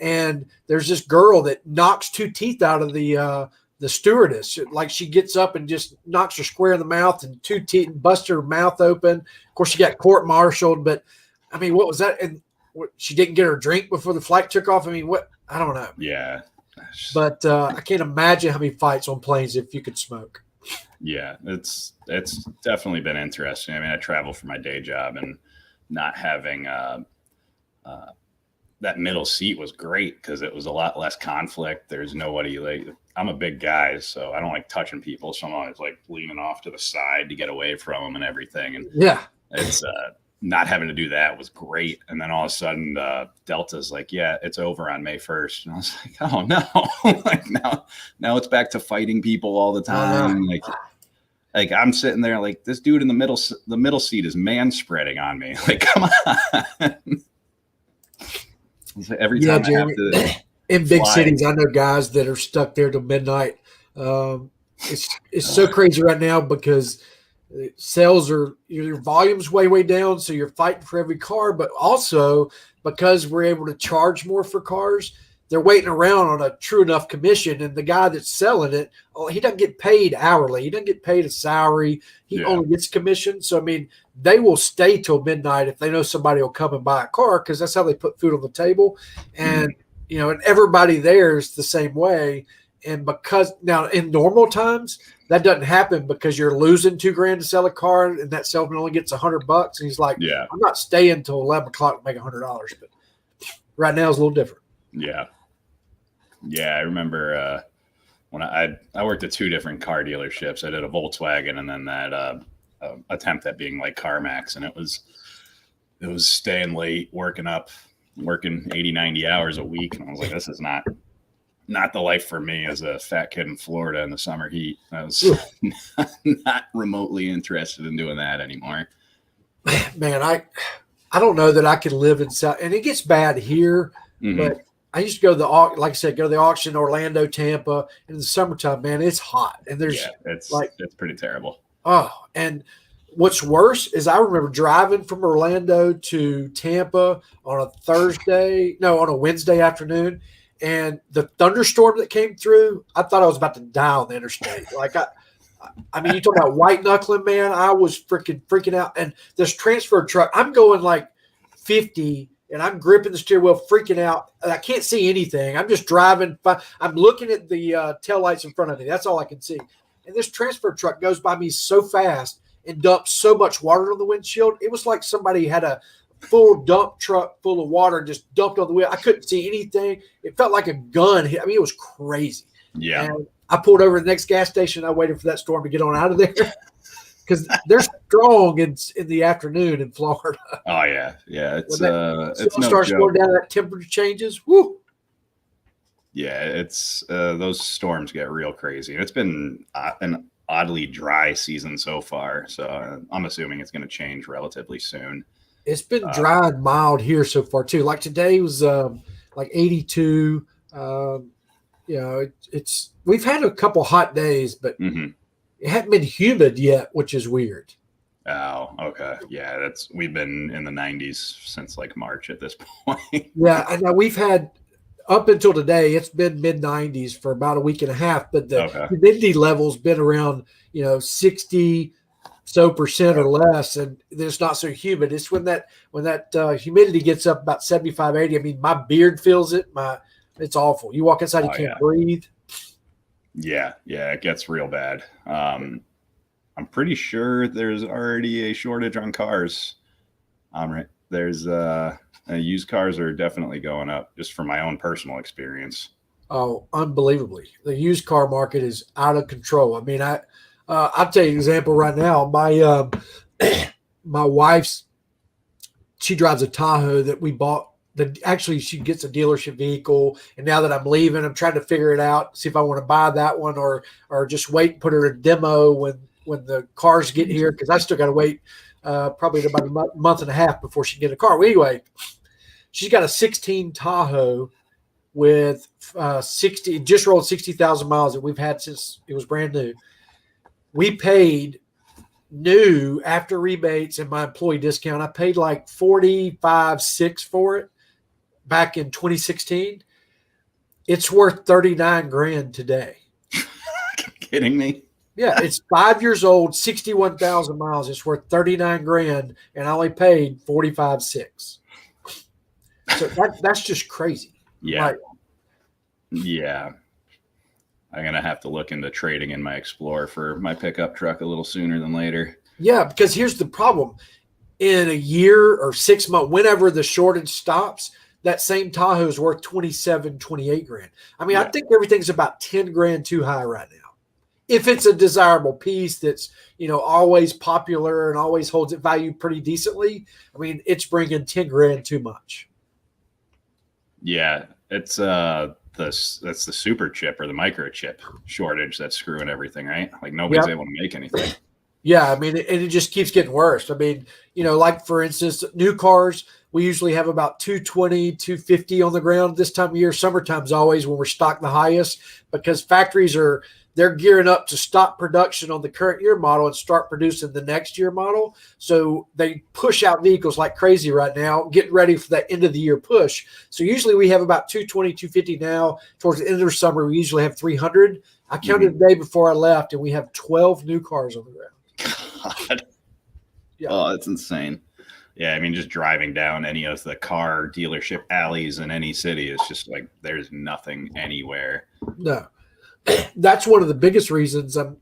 and there's this girl that knocks 2 teeth out of the stewardess. Like she gets up and just knocks her square in the mouth and 2 teeth and busts her mouth open. Of course, she got court-martialed, but I mean, what was that? And she didn't get her drink before the flight took off. I mean, what? I don't know. Yeah. But I can't imagine how many fights on planes if you could smoke. Yeah, it's definitely been interesting. I mean, I travel for my day job, and not having that middle seat was great because it was a lot less conflict. There's nobody I'm a big guy, so I don't like touching people. So I'm always like leaning off to the side to get away from them and everything. And it's not having to do that was great. And then all of a sudden, Delta's like, yeah, it's over on May 1st. And I was like, oh no, like now it's back to fighting people all the time. Like Like I'm sitting there, like this dude in the middle seat is man spreading on me. Like, come on. Every time I have to in big cities, I know guys that are stuck there till midnight. It's so crazy right now because sales are your volume's way down, so you're fighting for every car, but also because we're able to charge more for cars, they're waiting around on a true enough commission, and the guy that's selling it, he doesn't get paid hourly, he doesn't get paid a salary, he only gets commission. So I mean, they will stay till midnight if they know somebody will come and buy a car, because that's how they put food on the table. And and everybody there is the same way. And because now in normal times that doesn't happen, because you're losing $2,000 to sell a car, and that salesman only gets $100. And he's like, I'm not staying till 11 o'clock to make $100. But right now it's a little different. I remember when I worked at 2 different car dealerships. I did a Volkswagen and then that attempt at being like CarMax, and it was staying late, working 80, 90 hours a week. And I was like, this is not the life for me as a fat kid in Florida in the summer heat. I was not remotely interested in doing that anymore. Man, I don't know that I can live in South, and it gets bad here, but I used to go to like I said, go to the auction, Orlando, Tampa, and in the summertime, man, it's hot. And there's it's pretty terrible. Oh, and what's worse is I remember driving from Orlando to Tampa on a Wednesday afternoon, and the thunderstorm that came through, I thought I was about to die on the interstate. Like I mean, you talk about white knuckling, man. I was freaking out. And this transfer truck, I'm going like 50, and I'm gripping the steering wheel, freaking out. And I can't see anything. I'm just driving. I'm looking at the taillights in front of me. That's all I can see. And this transfer truck goes by me so fast and dumps so much water on the windshield. It was like somebody had a full dump truck full of water and just dumped on the wheel. I couldn't see anything. It felt like a gun hit. I mean, it was crazy. Yeah. And I pulled over to the next gas station. I waited for that storm to get on out of there, because they're strong in the afternoon in Florida. Oh yeah. It's no starts going down, that temperature changes. Woo. Yeah, it's those storms get real crazy. It's been an oddly dry season so far, so I'm assuming it's going to change relatively soon. It's been dry and mild here so far too. Like today was like 82. We've had a couple hot days, but it hadn't been humid yet, which is weird. Oh, okay. Yeah, we've been in the 90s since like March at this point. Yeah, I know we've had up until today, it's been mid 90s for about a week and a half, but the humidity level's been around 60% or less, and it's not so humid. It's when that humidity gets up about 75, 80. I mean, my beard feels it. It's awful. You walk inside, you can't breathe. Yeah, it gets real bad. I'm pretty sure there's already a shortage on cars. There's used cars are definitely going up, just from my own personal experience. Oh, unbelievably. The used car market is out of control. I mean, I'll tell you an example right now. My wife's, she drives a Tahoe that we bought. Actually, she gets a dealership vehicle, and now that I'm leaving, I'm trying to figure it out, see if I want to buy that one or just wait and put her in demo when the cars get here, because I still got to wait probably about a month and a half before she can get a car. Well, anyway, she's got a 16 Tahoe with 60, just rolled 60,000 miles that we've had since it was brand new. We paid new after rebates and my employee discount. I paid like $45,600 for it back in 2016. It's worth $39,000 today. Kidding me? Yeah, it's 5 years old, 61,000 miles. It's worth $39,000, and I only paid $45,600. So that's just crazy. Yeah. Yeah. I'm going to have to look into trading in my Explorer for my pickup truck a little sooner than later. Yeah, because here's the problem. In a year or 6 months, whenever the shortage stops, that same Tahoe is worth $27,000, $28,000. I mean, I think everything's about $10,000 too high right now. If it's a desirable piece that's, always popular and always holds its value pretty decently, I mean, it's bringing $10,000 too much. Yeah, it's the that's the super chip or the microchip shortage that's screwing everything, right? Like nobody's able to make anything. Yeah, I mean, it just keeps getting worse. I mean, like for instance, new cars, we usually have about 220, 250 on the ground this time of year. Summertime's always when we're stocked the highest, because factories they're gearing up to stop production on the current year model and start producing the next year model. So they push out vehicles like crazy right now, getting ready for that end of the year push. So usually we have about 220, 250 now. Towards the end of the summer, we usually have 300. I counted the day before I left, and we have 12 new cars on the ground. God. Yeah. Oh, that's insane. Yeah, I mean, just driving down any of the car dealership alleys in any city is just like there's nothing anywhere. No. That's one of the biggest reasons I'm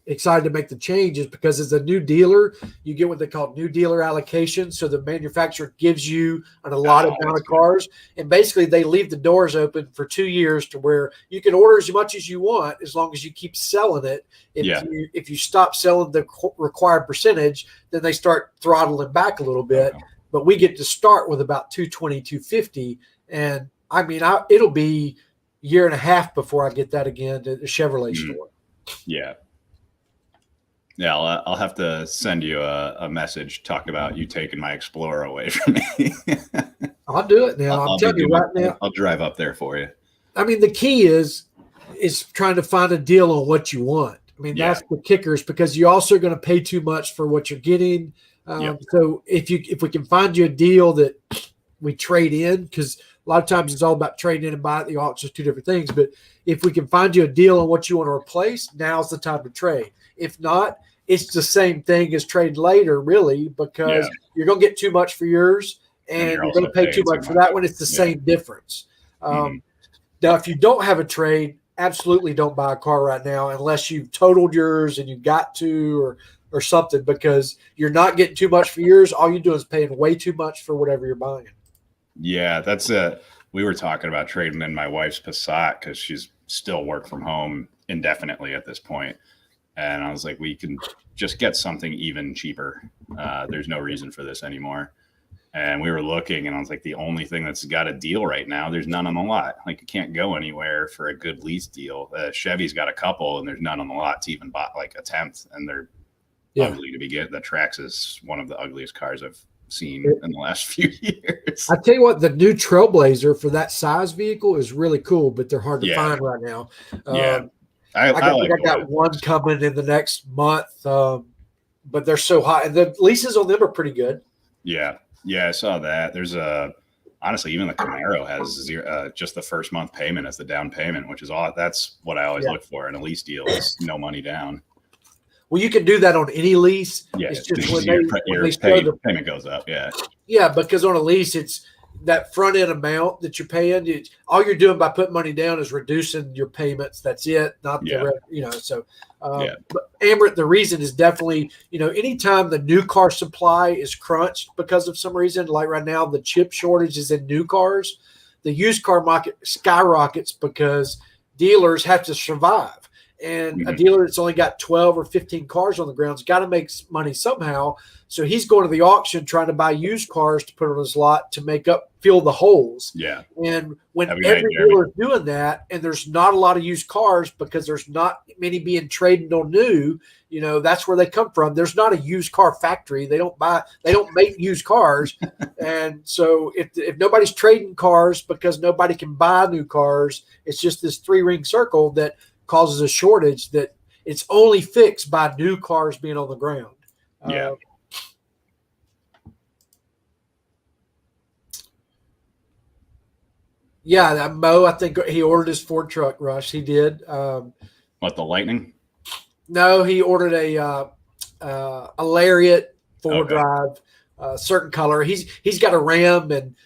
excited to make the change, is because as a new dealer, you get what they call new dealer allocation. So the manufacturer gives you an allotted amount of cars, and basically they leave the doors open for 2 years to where you can order as much as you want as long as you keep selling it. If you stop selling the required percentage, then they start throttling back a little bit. Okay. But we get to start with about 220, 250. And I mean, it'll be a year and a half before I get that again to the Chevrolet store. Yeah. Yeah, I'll have to send you a message talking about you taking my Explorer away from me. I'll do it now. I'm telling you right now. I'll drive up there for you. I mean, the key is trying to find a deal on what you want. I mean, that's the kickers, because you're also going to pay too much for what you're getting. So if we can find you a deal that we trade in, because a lot of times it's all about trading in and buying at the auction, two different things. But if we can find you a deal on what you want to replace, now's the time to trade. If not, it's the same thing as trade later, really, because you're going to get too much for yours, and you're going to pay too much for that one. It's the same difference. Now, if you don't have a trade, absolutely don't buy a car right now unless you've totaled yours and you've got to, or something, because you're not getting too much for yours. All you're doing is paying way too much for whatever you're buying. Yeah, that's we were talking about trading in my wife's Passat because she's still work from home indefinitely at this point. And I was like, we can just get something even cheaper. There's no reason for this anymore. And we were looking, and I was like, the only thing that's got a deal right now, there's none on the lot. Like, you can't go anywhere for a good lease deal. Chevy's got a couple, and there's none on the lot to even buy, like, attempt. And they're ugly to begin. The Trax is one of the ugliest cars I've seen in the last few years. I tell you what, the new Trailblazer for that size vehicle is really cool, but they're hard to find right now. I got one coming in the next month, but they're so high. And the leases on them are pretty good. Yeah, I saw that. There's honestly, even the Camaro has just the first month payment as the down payment, which is all. That's what I always look for in a lease deal, is no money down. Well, you can do that on any lease. Yeah, it's just when your payment goes up. Yeah, because on a lease, it's that front end amount that you're paying. All you're doing by putting money down is reducing your payments. That's it. Not the rest, So, but Amrit, the reason is definitely, anytime the new car supply is crunched because of some reason, like right now, the chip shortage is in new cars. The used car market skyrockets because dealers have to survive. And a dealer that's only got 12 or 15 cars on the ground has got to make money somehow. So he's going to the auction trying to buy used cars to put on his lot to fill the holes. Yeah. And when every dealer is doing that, and there's not a lot of used cars because there's not many being traded on new, that's where they come from. There's not a used car factory. They don't make used cars. And so if nobody's trading cars because nobody can buy new cars, it's just this three-ring circle that causes a shortage that it's only fixed by new cars being on the ground. Mo, I think he ordered his Ford truck, Rush. He did. What, the Lightning? No, he ordered a Lariat Ford drive, certain color. He's got a Ram, and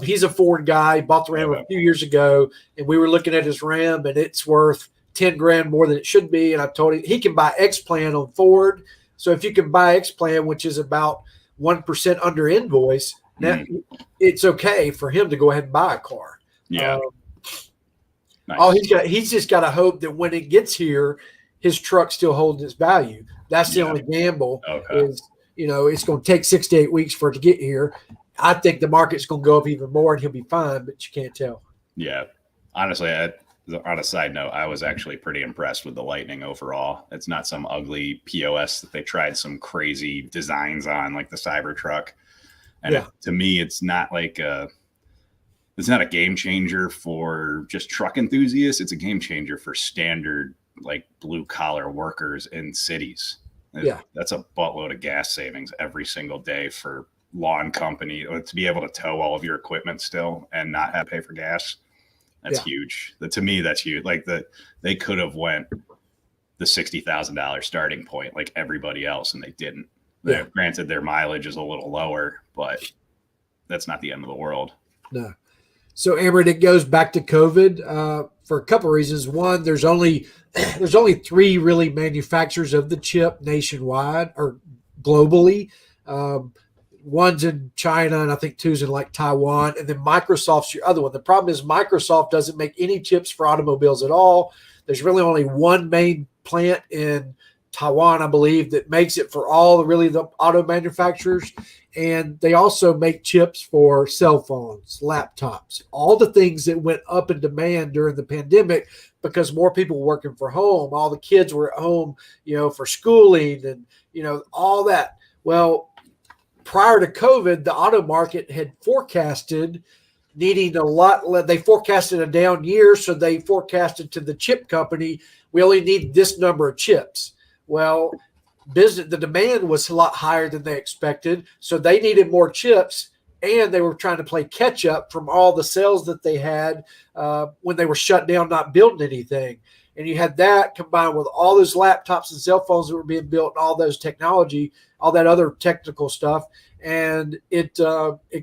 he's a Ford guy. He bought the Ram a few years ago, and we were looking at his Ram, and it's worth $10,000 more than it should be. And I told him he can buy X-Plan on Ford. So if you can buy X-Plan, which is about 1% under invoice, now it's okay for him to go ahead and buy a car. Yeah. Nice. He's just got to hope that when it gets here, his truck's still holding its value. That's the only gamble. Is it's going to take 6 to 8 weeks for it to get here. I think the market's going to go up even more, and he'll be fine, but you can't tell. Yeah. Honestly, on a side note, I was actually pretty impressed with the Lightning overall. It's not some ugly POS that they tried some crazy designs on, like the Cybertruck. And to me, it's not like it's not a game changer for just truck enthusiasts. It's a game changer for standard, like, blue collar workers in cities. That's a buttload of gas savings every single day for lawn company to be able to tow all of your equipment still and not have to pay for gas. That's huge. To me, that's huge. Like, they could have went the $60,000 starting point like everybody else, and they didn't. Granted, their mileage is a little lower, but that's not the end of the world. No. So, Amber, it goes back to COVID for a couple of reasons. One, there's only 3 really manufacturers of the chip nationwide or globally. One's in China, and I think 2's in like Taiwan, and then Microsoft's your other one. The problem is Microsoft doesn't make any chips for automobiles at all. There's really only one main plant in Taiwan, I believe, that makes it for all the auto manufacturers. And they also make chips for cell phones, laptops, all the things that went up in demand during the pandemic because more people were working from home. All the kids were at home, for schooling and, all that. Well, prior to COVID, the auto market had forecasted needing a lot. They forecasted a down year, so they forecasted to the chip company, we only need this number of chips. Well, the demand was a lot higher than they expected, so they needed more chips, and they were trying to play catch up from all the sales that they had when they were shut down, not building anything. And you had that combined with all those laptops and cell phones that were being built, and all those technology, all that other technical stuff, and it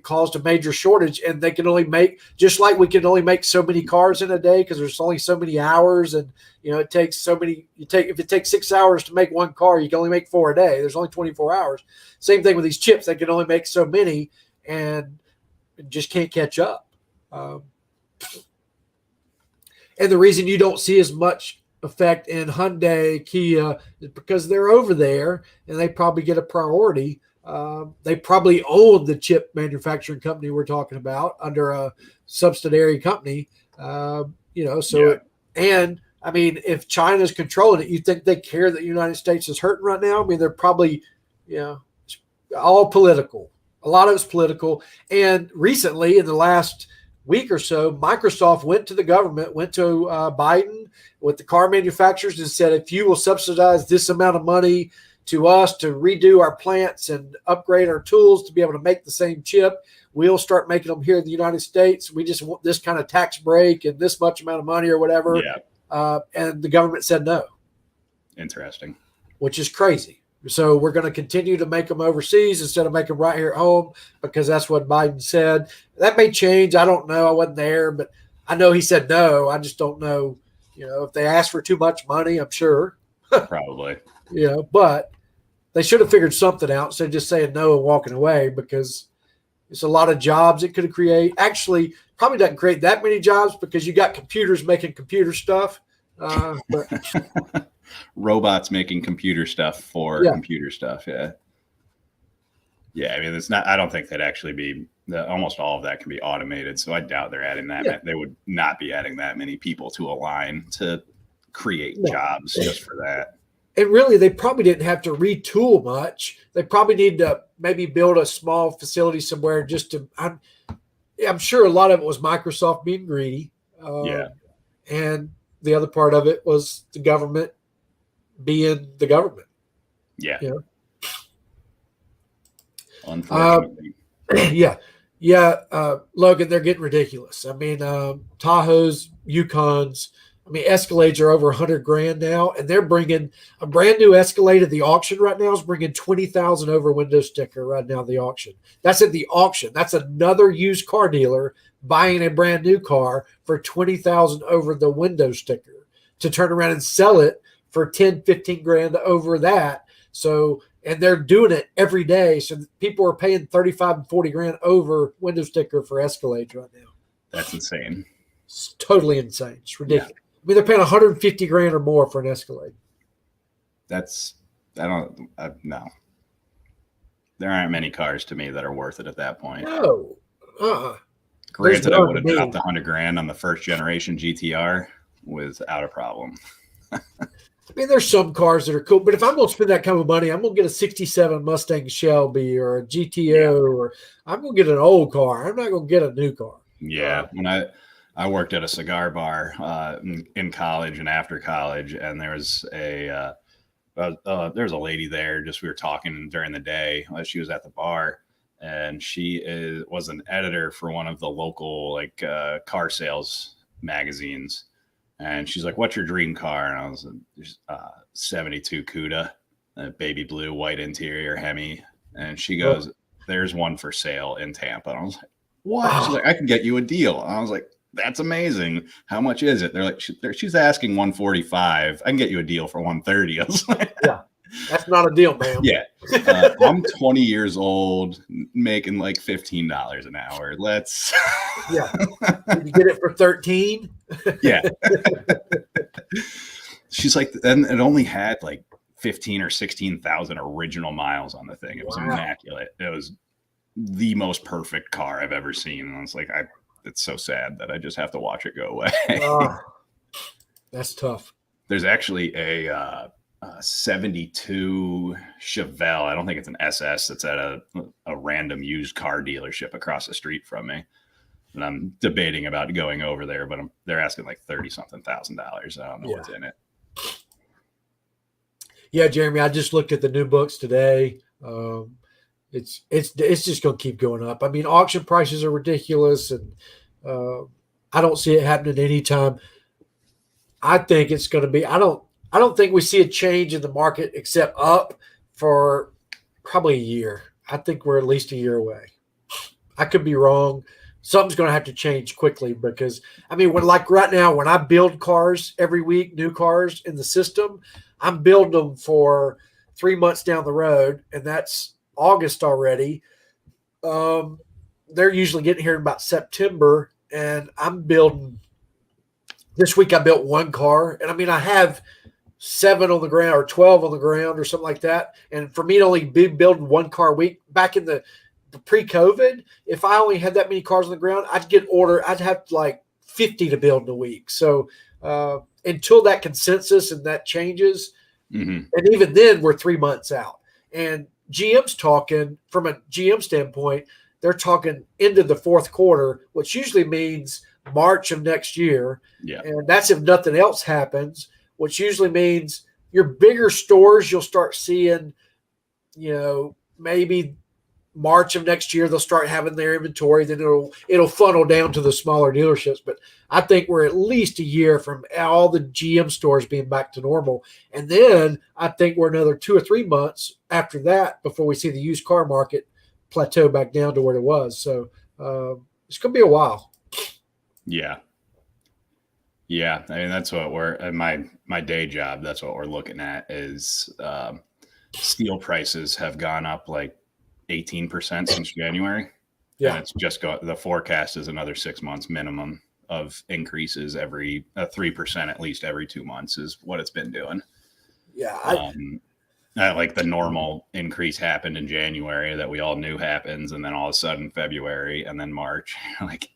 caused a major shortage. And they can only make, just like we can only make so many cars in a day because there's only so many hours, and it takes so many. If it takes 6 hours to make one car, you can only make 4 a day. There's only 24 hours. Same thing with these chips; they can only make so many, and just can't catch up. And the reason you don't see as much effect in Hyundai, Kia, is because they're over there and they probably get a priority. They probably own the chip manufacturing company we're talking about under a subsidiary company, and I mean, if China's controlling it, you think they care that the United States is hurting right now? I mean, they're probably, all political. A lot of it's political. And recently, in the last week or so, Microsoft went to the government, went to Biden with the car manufacturers and said, if you will subsidize this amount of money to us to redo our plants and upgrade our tools to be able to make the same chip, we'll start making them here in the United States. We just want this kind of tax break and this much amount of money or whatever. And the government said no. Interesting. Which is crazy. So we're going to continue to make them overseas instead of make them right here at home because that's what Biden said. That may change. I don't know. I wasn't there, but I know he said no. I just don't know, if they asked for too much money, I'm sure. Probably. But they should have figured something out instead of just saying no and walking away, because it's a lot of jobs it could create. Actually, probably doesn't create that many jobs because you got computers making computer stuff. But robots making computer stuff for computer stuff. Yeah. I mean, it's not. I don't think that'd actually be. Almost all of that can be automated, so I doubt they're adding that. They would not be adding that many people to a line to create jobs just for that. And really, they probably didn't have to retool much. They probably need to maybe build a small facility somewhere just to. I'm sure a lot of it was Microsoft being greedy. And the other part of it was the government being the government. Unfortunately. Logan, they're getting ridiculous. I mean, Tahoes, Yukons, Escalades are over $100,000 now, and they're bringing a brand new Escalade at the auction right now is bringing 20,000 over window sticker right now at the auction. That's at the auction. That's another used car dealer buying a brand new car for 20,000 over the window sticker to turn around and sell it for 10, 15 grand over that. So, and they're doing it every day. So people are paying 35 and 40 grand over window sticker for Escalades right now. That's insane. It's totally insane. It's ridiculous. They're paying 150 grand or more for an Escalade. No. There aren't many cars to me that are worth it at that point. No. Granted, I would have dropped $100,000 on the first generation GTR without a problem. I mean, there's some cars that are cool, but if I'm going to spend that kind of money, I'm going to get a 67 Mustang Shelby or a GTO, or I'm going to get an old car. I'm not going to get a new car. Yeah. When I worked at a cigar bar in college and after college, and there was there's a lady there. We were talking during the day as she was at the bar, and she was an editor for one of the local car sales magazines. And she's like, "What's your dream car?" And I was like, 72 Cuda, baby blue, white interior Hemi. And she goes, "There's one for sale in Tampa." And I was like, "What?" She's like, "I can get you a deal." And I was like, "That's amazing. How much is it?" They're like, she's asking 145. I can get you a deal for 130. I was like, "Yeah, that's not a deal, man." Yeah. I'm 20 years old, making like $15 an hour. Let's. Yeah. Did you get it for 13? Yeah. She's like, and it only had like 15 or 16,000 original miles on the thing. It was immaculate. It was the most perfect car I've ever seen. And I was like, it's so sad that I just have to watch it go away. That's tough. There's actually a 72 Chevelle. I don't think it's an SS. That's at a random used car dealership across the street from me. And I'm debating about going over there, but they're asking like $30-something thousand. I don't know what's in it. Yeah, Jeremy, I just looked at the new books today. It's just going to keep going up. I mean, auction prices are ridiculous, and I don't see it happening anytime. I think it's going to be. I don't think we see a change in the market except up for probably a year. I think we're at least a year away. I could be wrong. Something's going to have to change quickly because, I mean, right now, when I build cars every week, new cars in the system, I'm building them for 3 months down the road, and that's August already. They're usually getting here in about September, and I'm building. This week I built one car, and I mean, I have 7 on the ground or 12 on the ground or something like that. And for me to only be building one car a week back in the pre-COVID, if I only had that many cars on the ground, I'd have like 50 to build in a week. So until that consensus and that changes, and even then we're 3 months out. And GM's talking from a GM standpoint, they're talking into the fourth quarter, which usually means March of next year. Yeah. And that's if nothing else happens, which usually means your bigger stores, you'll start seeing, maybe March of next year, they'll start having their inventory. Then it'll funnel down to the smaller dealerships. But I think we're at least a year from all the GM stores being back to normal. And then I think we're another 2 or 3 months after that before we see the used car market plateau back down to where it was. So it's going to be a while. Yeah. Yeah. I mean, that's what my day job, that's what we're looking at is steel prices have gone up like 18% since January. Yeah. And it's just the forecast is another 6 months minimum of increases every 3% at least every 2 months is what it's been doing. Yeah. Like the normal increase happened in January that we all knew happens. And then all of a sudden February and then March, like,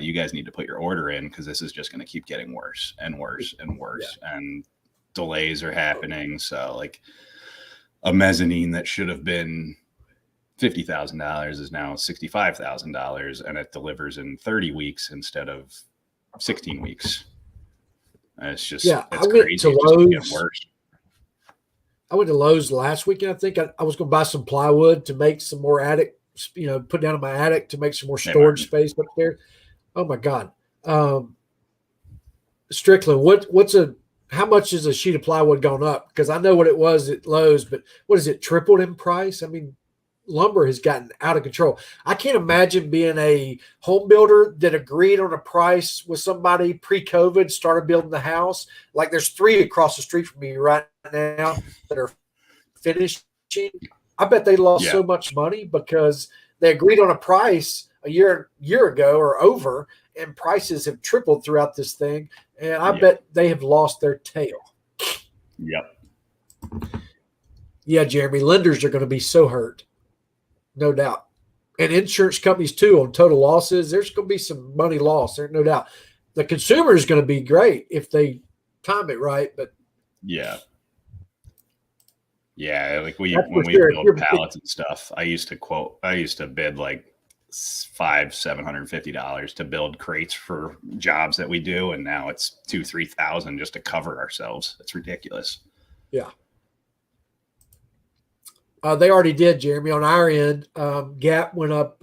you guys need to put your order in because this is just going to keep getting worse and worse and worse. Yeah. And delays are happening. So like a mezzanine that should have been $50,000 is now $65,000, and it delivers in 30 weeks instead of 16 weeks. And it's just, it's crazy. To Lowe's, it's worse. I went to Lowe's last weekend. I think I was going to buy some plywood to make some more attic, put down in my attic to make some more storage space up there. Oh my God. Strickland, how much is a sheet of plywood gone up? Because I know what it was at Lowe's, but what is it, tripled in price? I mean, lumber has gotten out of control. I can't imagine being a home builder that agreed on a price with somebody pre-COVID, started building the house. Like there's 3 across the street from me right now that are finishing. I bet they lost so much money because they agreed on a price a year ago or over, and prices have tripled throughout this thing. And I bet they have lost their tail. Yep. Yeah, Jeremy, lenders are going to be so hurt. No doubt. and insurance companies too on total losses. There's going to be some money lost. There's no doubt. The consumer is going to be great if they time it right, but yeah, like when we build pallets and stuff, I used to bid like $750 to build crates for jobs that we do, and now it's $2,000-3,000 just to cover ourselves. It's ridiculous. Yeah. They already did, Jeremy. On our end, Gap went up.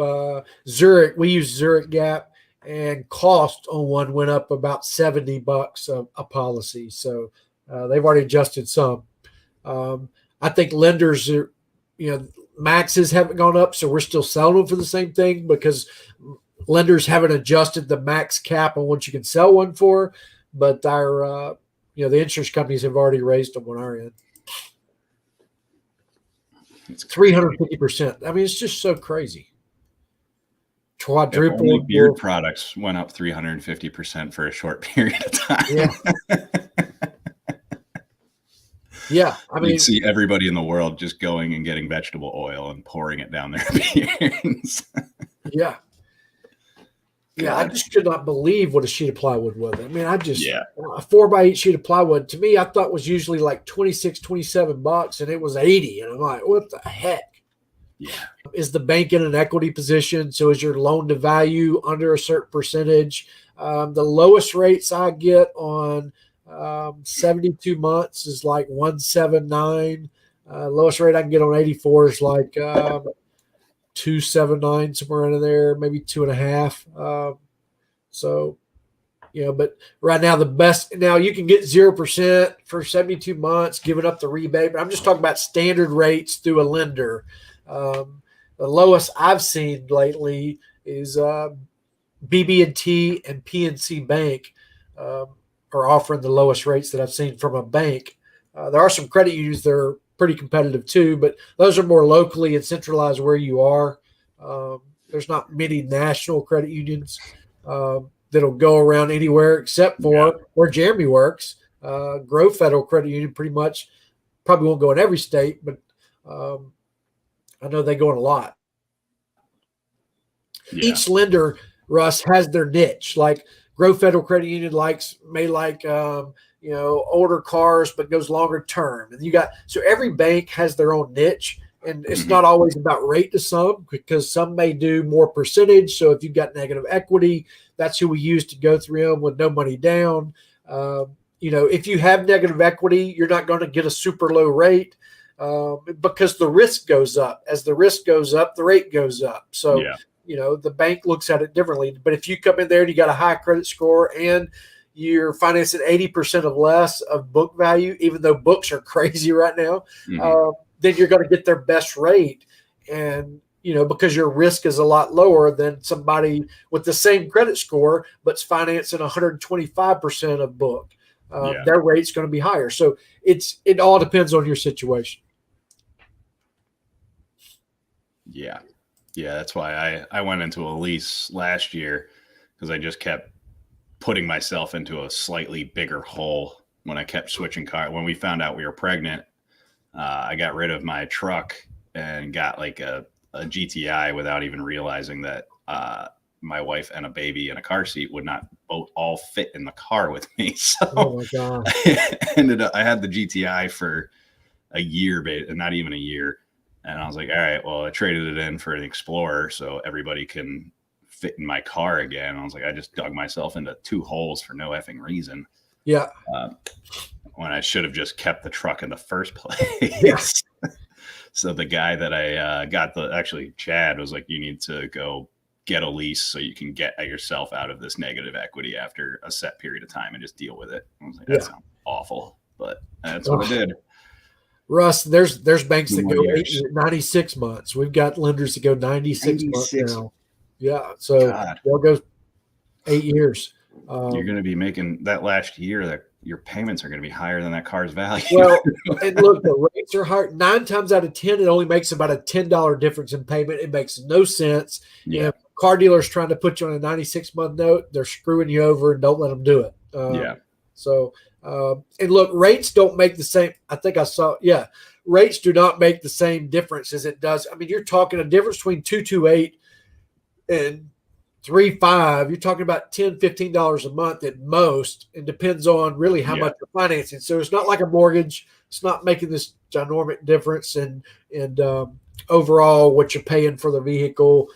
Zurich, we use Zurich Gap, and cost on one went up about $70 a policy. So they've already adjusted some. I think lenders are, maxes haven't gone up, so we're still selling them for the same thing because lenders haven't adjusted the max cap on what you can sell one for. But our, the insurance companies have already raised them on our end. It's 350%. I mean, it's just so crazy. Quadruple. Only beard products went up 350% for a short period of time. Yeah. Yeah, I mean, you'd see everybody in the world just going and getting vegetable oil and pouring it down their beards. Yeah. Yeah, I just could not believe what a sheet of plywood was. I mean, a 4x8 sheet of plywood to me, I thought was usually like $26-27, and it was 80. And I'm like, what the heck? Yeah. Is the bank in an equity position? So is your loan to value under a certain percentage? The lowest rates I get on 72 months is like 179. Lowest rate I can get on 84 is like 279, somewhere in there, maybe 2.5. So, but right now the best, now you can get 0% for 72 months, giving up the rebate, but I'm just talking about standard rates through a lender. The lowest I've seen lately is BB&T and PNC Bank are offering the lowest rates that I've seen from a bank. There are some credit unions that are pretty competitive too, but those are more locally and centralized where you are. There's not many national credit unions that'll go around anywhere except for where Jeremy works. Grove Federal Credit Union pretty much probably won't go in every state, but I know they go in a lot. Yeah. Each lender, Russ, has their niche. Like Grove Federal Credit Union may like older cars, but goes longer term. And so every bank has their own niche, and it's not always about rate to some, because some may do more percentage. So if you've got negative equity, that's who we use to go through them with no money down. If you have negative equity, you're not going to get a super low rate because the risk goes up. As the risk goes up, the rate goes up. So the bank looks at it differently. But if you come in there and you got a high credit score and you're financing 80% of less of book value, even though books are crazy right now, then you're going to get their best rate. And, because your risk is a lot lower than somebody with the same credit score, but's financing 125% of book. Their rate's going to be higher. So it all depends on your situation. Yeah. Yeah, that's why I went into a lease last year, because I just kept putting myself into a slightly bigger hole when I kept switching cars. When we found out we were pregnant, I got rid of my truck and got like a GTI without even realizing that my wife and a baby in a car seat would not both all fit in the car with me. So oh my God. I had the GTI for a year, not even a year. And I was like, all right, well, I traded it in for an Explorer so everybody can fit in my car again. I was like, I just dug myself into 2 holes for no effing reason. Yeah. When I should have just kept the truck in the first place. Yeah. So the guy that I got Chad was like, you need to go get a lease so you can get yourself out of this negative equity after a set period of time and just deal with it. I was like, that sounds awful, but that's what I did. Russ, there's banks that go 96 months. We've got lenders that go 96 months now. Yeah, so they'll go 8 years. You're going to be making that last year that your payments are going to be higher than that car's value. Well, and look, the rates are higher. 9 times out of 10, it only makes about a $10 difference in payment. It makes no sense. Yeah. If car dealers trying to put you on a 96-month note, they're screwing you over, and don't let them do it. So, and look, rates don't make the same. I think I saw, rates do not make the same difference as it does. I mean, you're talking a difference between 228 and 3.5, you're talking about $10-15 a month at most. It depends on really how much you're financing. So it's not like a mortgage. It's not making this ginormous difference in overall what you're paying for the vehicle.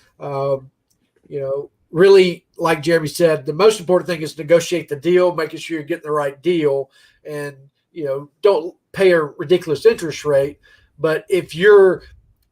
Really, like Jeremy said, the most important thing is negotiate the deal, making sure you're getting the right deal, and don't pay a ridiculous interest rate. But if you're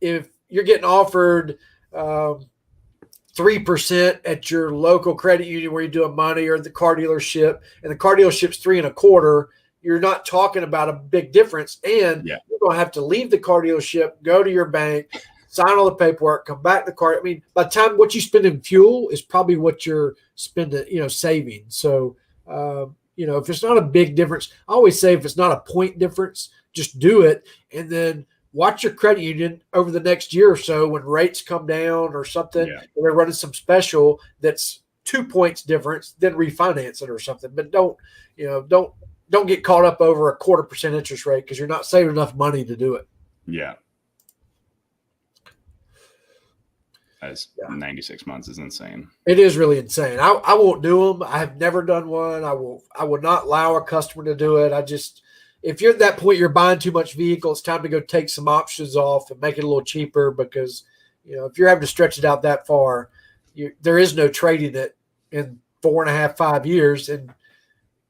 getting offered 3% at your local credit union where you do money, or the car dealership, and the car dealership's 3.25%, you're not talking about a big difference. And you're going to have to leave the car dealership, go to your bank, sign all the paperwork, come back to the car. I mean, by the time what you spend in fuel is probably what you're spending, saving. So, if it's not a big difference, I always say if it's not a point difference, just do it. And then watch your credit union over the next year or so when rates come down or something, or they're running some special that's 2 points difference, then refinance it or something. But don't get caught up over a 0.25% interest rate because you're not saving enough money to do it. Yeah. 96 months is insane. It is really insane. I won't do them. I have never done one. I will not allow a customer to do it. If you're at that point, you're buying too much vehicle, it's time to go take some options off and make it a little cheaper, because if you're having to stretch it out that far, there is no trading it in 4.5, 5 years, and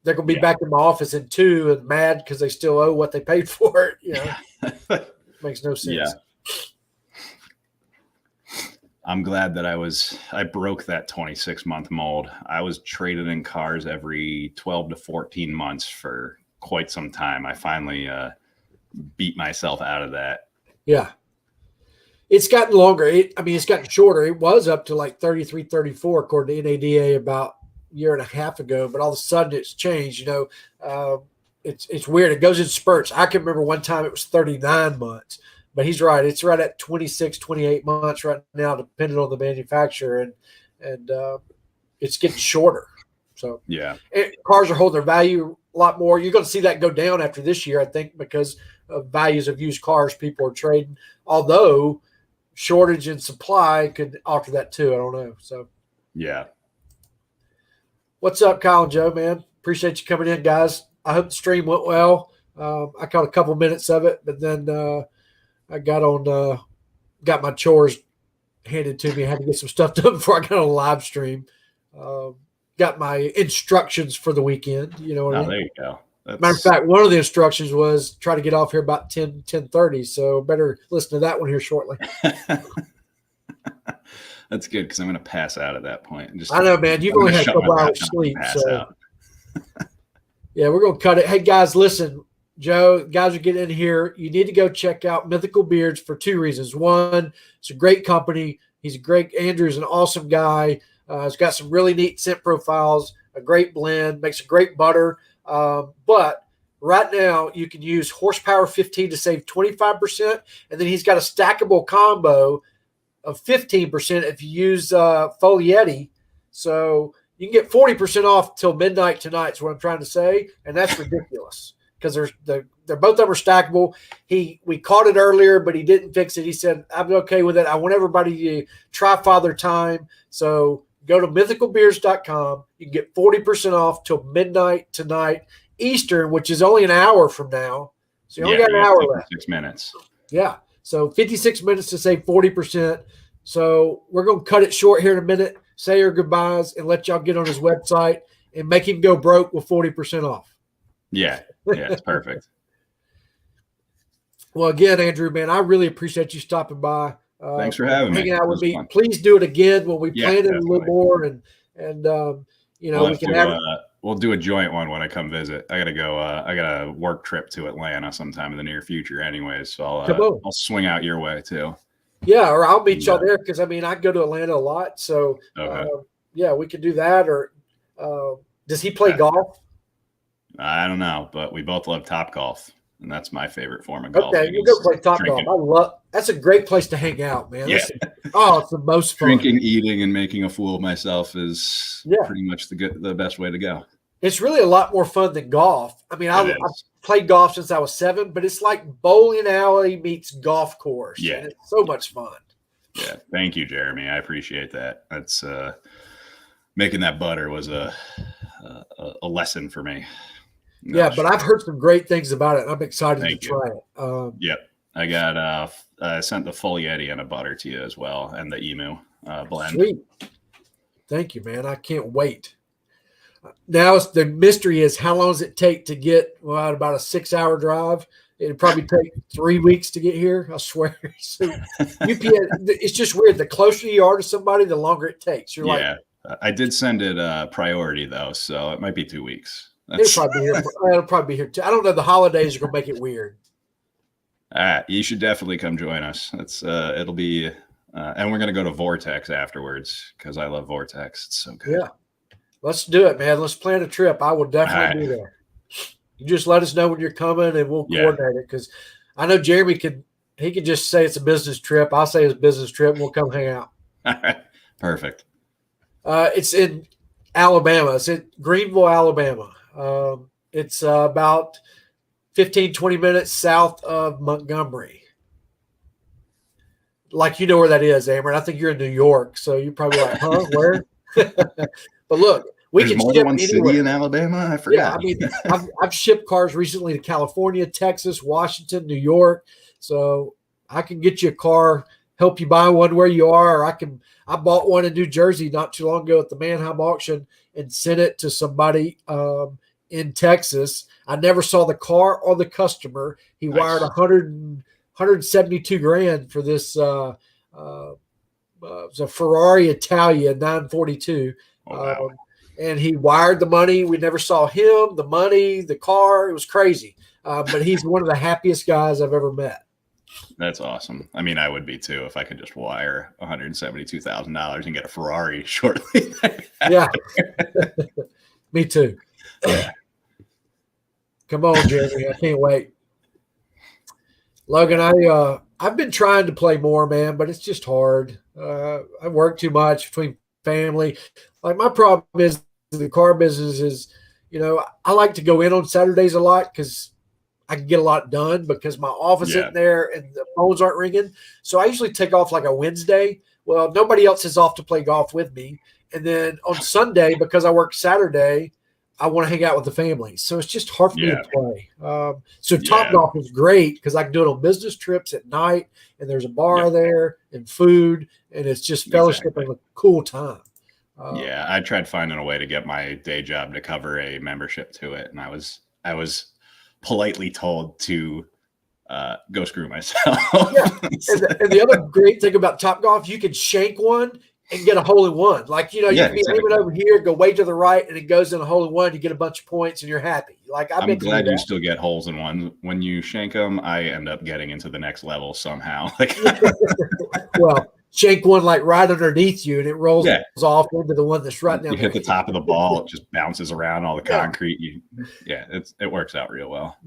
they're going to be back in my office in 2 and mad because they still owe what they paid for it. Makes no sense. Yeah. I'm glad that I broke that 26-month mold. I was traded in cars every 12 to 14 months for quite some time. I finally beat myself out of that. Yeah. It's gotten longer. It's gotten shorter. It was up to like 33, 34, according to NADA about a year and a half ago, but all of a sudden it's changed. It's weird. It goes in spurts. I can remember one time it was 39 months. But he's right. It's right at 26, 28 months right now, depending on the manufacturer, and it's getting shorter. So cars are holding their value a lot more. You're going to see that go down after this year, I think, because of values of used cars people are trading. Although shortage in supply could alter that too. I don't know. So what's up, Kyle and Joe? Man, appreciate you coming in, guys. I hope the stream went well. I caught a couple minutes of it, but then. I got my chores handed to me. I had to get some stuff done before I got on a live stream. Got my instructions for the weekend. You know what I mean? There you go. Matter of fact, one of the instructions was try to get off here about 10:30. So better listen to that one here shortly. That's good, because I'm going to pass out at that point. I know, man. You've only had a couple hours sleep. So we're going to cut it. Hey, guys, listen. Joe, guys are getting in here. You need to go check out Mythical Beards for 2 reasons. One, it's a great company. Andrew's an awesome guy. He's got some really neat scent profiles, a great blend, makes a great butter. But right now you can use horsepower 15 to save 25%. And then he's got a stackable combo of 15% if you use Folyeti. So you can get 40% off till midnight tonight is what I'm trying to say. And that's ridiculous. Because they're both of them are stackable. We caught it earlier, but he didn't fix it. He said, I'm okay with it. I want everybody to try Father Time. So go to mythicalbeards.com. You can get 40% off till midnight tonight Eastern, which is only an hour from now. So you only got an hour left. 6 minutes. Yeah. So 56 minutes to save 40%. So we're going to cut it short here in a minute, say your goodbyes, and let y'all get on his website and make him go broke with 40% off. Yeah, it's perfect. Well, again, Andrew, man, I really appreciate you stopping by. Thanks for having me. Hanging out with me. Fun. Please do it again when we plan it a little more, and we can have. We'll do a joint one when I come visit. I gotta go. I got a work trip to Atlanta sometime in the near future, anyways. So I'll swing out your way too. Yeah, or I'll meet y'all there, because I go to Atlanta a lot. So we could do that. Or does he play golf? I don't know, but we both love Topgolf, and that's my favorite form of golf. Okay, you go play Topgolf. That's a great place to hang out, man. Yeah. It's the most fun. Drinking, eating, and making a fool of myself is pretty much the best way to go. It's really a lot more fun than golf. I played golf since I was 7, but it's like bowling alley meets golf course. Yeah. And it's so much fun. Yeah. Thank you, Jeremy. I appreciate that. That's making that butter was a lesson for me. No, yeah, but I've heard some great things about it. And I'm excited to try it. Yep. I got I sent the Folyeti and a butter to you as well, and the Emu blend. Sweet. Thank you, man. I can't wait. Now the mystery is how long does it take to get about a 6-hour drive? It'd probably take 3 weeks to get here. I swear. So UPS, it's just weird. The closer you are to somebody, the longer it takes. You're like, I did send it priority though, so it might be 2 weeks. It'll probably be here. It'll probably be here too. I don't know. The holidays are gonna make it weird. You should definitely come join us. It's it'll be, and we're gonna go to Vortex afterwards because I love Vortex. It's so good. Yeah, let's do it, man. Let's plan a trip. I will definitely be there. You just let us know when you're coming, and we'll coordinate it. Because I know Jeremy could just say it's a business trip. I'll say it's a business trip, and we'll come hang out. All right, perfect. It's in Alabama. It's in Greenville, Alabama. It's about 15, 20 minutes south of Montgomery. Like, you know where that is, Amber. I think you're in New York, so you're probably like, huh, where? But look, there's more than one city in Alabama? I forgot. Yeah, I mean, I've shipped cars recently to California, Texas, Washington, New York. So I can get you a car, help you buy one where you are. Or I bought one in New Jersey not too long ago at the Manheim auction and sent it to somebody in Texas. I never saw the car or the customer. He wired 172 grand for this. It was a Ferrari Italia 942. Oh, wow. And he wired the money. We never saw him, the money, the car. It was crazy. But he's one of the happiest guys I've ever met. That's awesome. I mean, I would be too if I could just wire $172,000 and get a Ferrari shortly. Yeah. Me too. Yeah. Come on, Jeremy. I can't wait. Logan, I've been trying to play more, man, but it's just hard. I work too much between family. Like, my problem is the car business is, I like to go in on Saturdays a lot because I can get a lot done because my office isn't there and the phones aren't ringing. So I usually take off like a Wednesday. Well, nobody else is off to play golf with me. And then on Sunday, because I work Saturday, I want to hang out with the family. So it's just hard for me to play. So Top Golf is great because I can do it on business trips at night, and there's a bar there and food, and it's just fellowship and a cool time. I tried finding a way to get my day job to cover a membership to it, and I was politely told to go screw myself. And the other great thing about Top Golf, you can shank one and get a hole in one. Like, you can be aiming over here, go way to the right, and it goes in a hole in one. You get a bunch of points, and you're happy. Like, I'm glad you still get holes in one. When you shank them, I end up getting into the next level somehow. Well, shank one like right underneath you, and it rolls off into the one that's right down. You hit the top of the ball, it just bounces around all the concrete. It works out real well.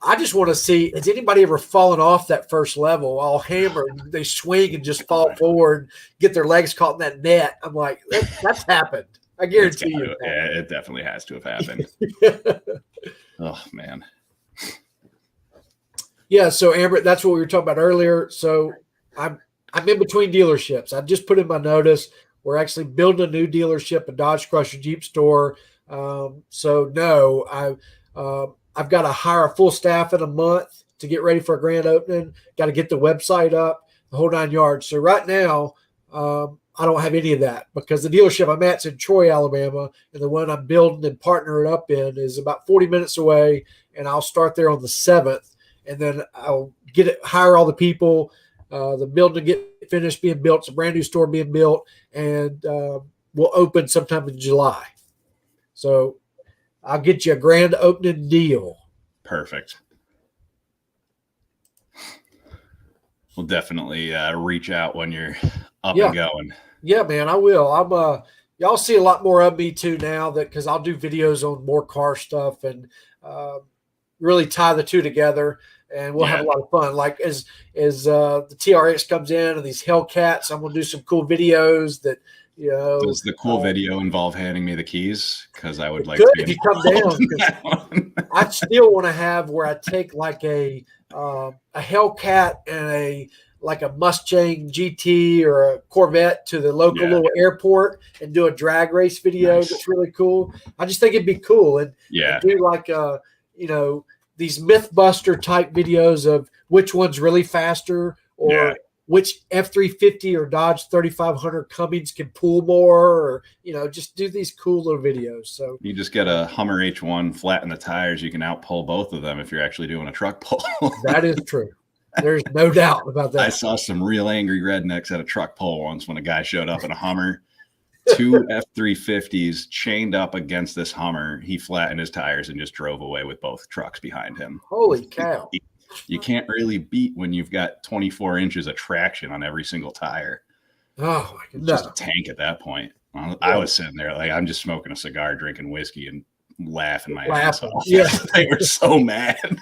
I just want to see, has anybody ever fallen off that first level all hammered? They swing and just fall forward, get their legs caught in that net. I'm like, that's happened. I guarantee you. It definitely has to have happened. Oh, man. Yeah, so Amber, that's what we were talking about earlier. So I'm in between dealerships. I just put in my notice. We're actually building a new dealership, a Dodge Crusher Jeep store. I've got to hire a full staff in a month to get ready for a grand opening. Got to get the website up, the whole 9 yards. So right now, I don't have any of that because the dealership I'm at's in Troy, Alabama, and the one I'm building and partnering up in is about 40 minutes away, and I'll start there on the 7th, and then I'll hire all the people, the building get finished being built, it's a brand new store being built, and we'll open sometime in July. So I'll get you a grand opening deal. Perfect. We'll definitely reach out when you're up and going. Yeah, man, I will. Y'all see a lot more of me too now because I'll do videos on more car stuff and really tie the two together, and we'll have a lot of fun. Like as the TRX comes in and these Hellcats, I'm gonna do some cool videos that. Does the cool video involve handing me the keys? Because I would like to be if you come down. I still want to have where I take like a Hellcat and like a Mustang GT or a Corvette to the local little airport and do a drag race video. Nice. That's really cool. I just think it'd be cool and do like these Mythbuster type videos of which one's really faster or which F-350 or Dodge 3500 Cummins can pull more, or just do these cool little videos. So you just get a Hummer H1, flatten the tires, you can outpull both of them if you're actually doing a truck pull. That is true. There's no doubt about that. I saw some real angry rednecks at a truck pull once when a guy showed up in a Hummer, 2 F-350s chained up against this Hummer. He flattened his tires and just drove away with both trucks behind him. Holy cow. You can't really beat when you've got 24 inches of traction on every single tire. Oh, my goodness. Just a tank at that point. I was sitting there like I'm just smoking a cigar, drinking whiskey, and laughing my ass off. Yeah. They were so mad.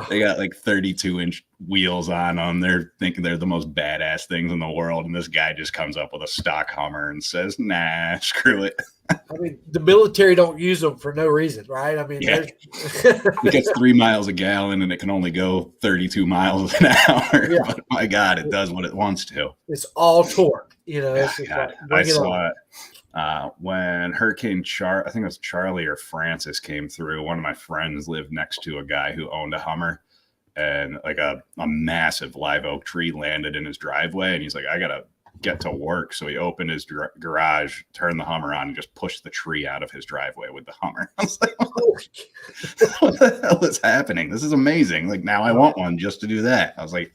They got like 32-inch wheels on them. They're thinking they're the most badass things in the world. And this guy just comes up with a stock Hummer and says, nah, screw it. I mean, the military don't use them for no reason, right? I mean, it gets 3 miles a gallon and it can only go 32 miles an hour. Yeah. But my God, it does what it wants to. It's all torque, I saw it. When Hurricane I think it was Charlie or Francis came through, one of my friends lived next to a guy who owned a Hummer, and like a massive live oak tree landed in his driveway. And he's like, I got to get to work. So he opened his garage, turned the Hummer on, and just pushed the tree out of his driveway with the Hummer. I was like, what the hell is happening? This is amazing. Like, now I want one just to do that. I was like,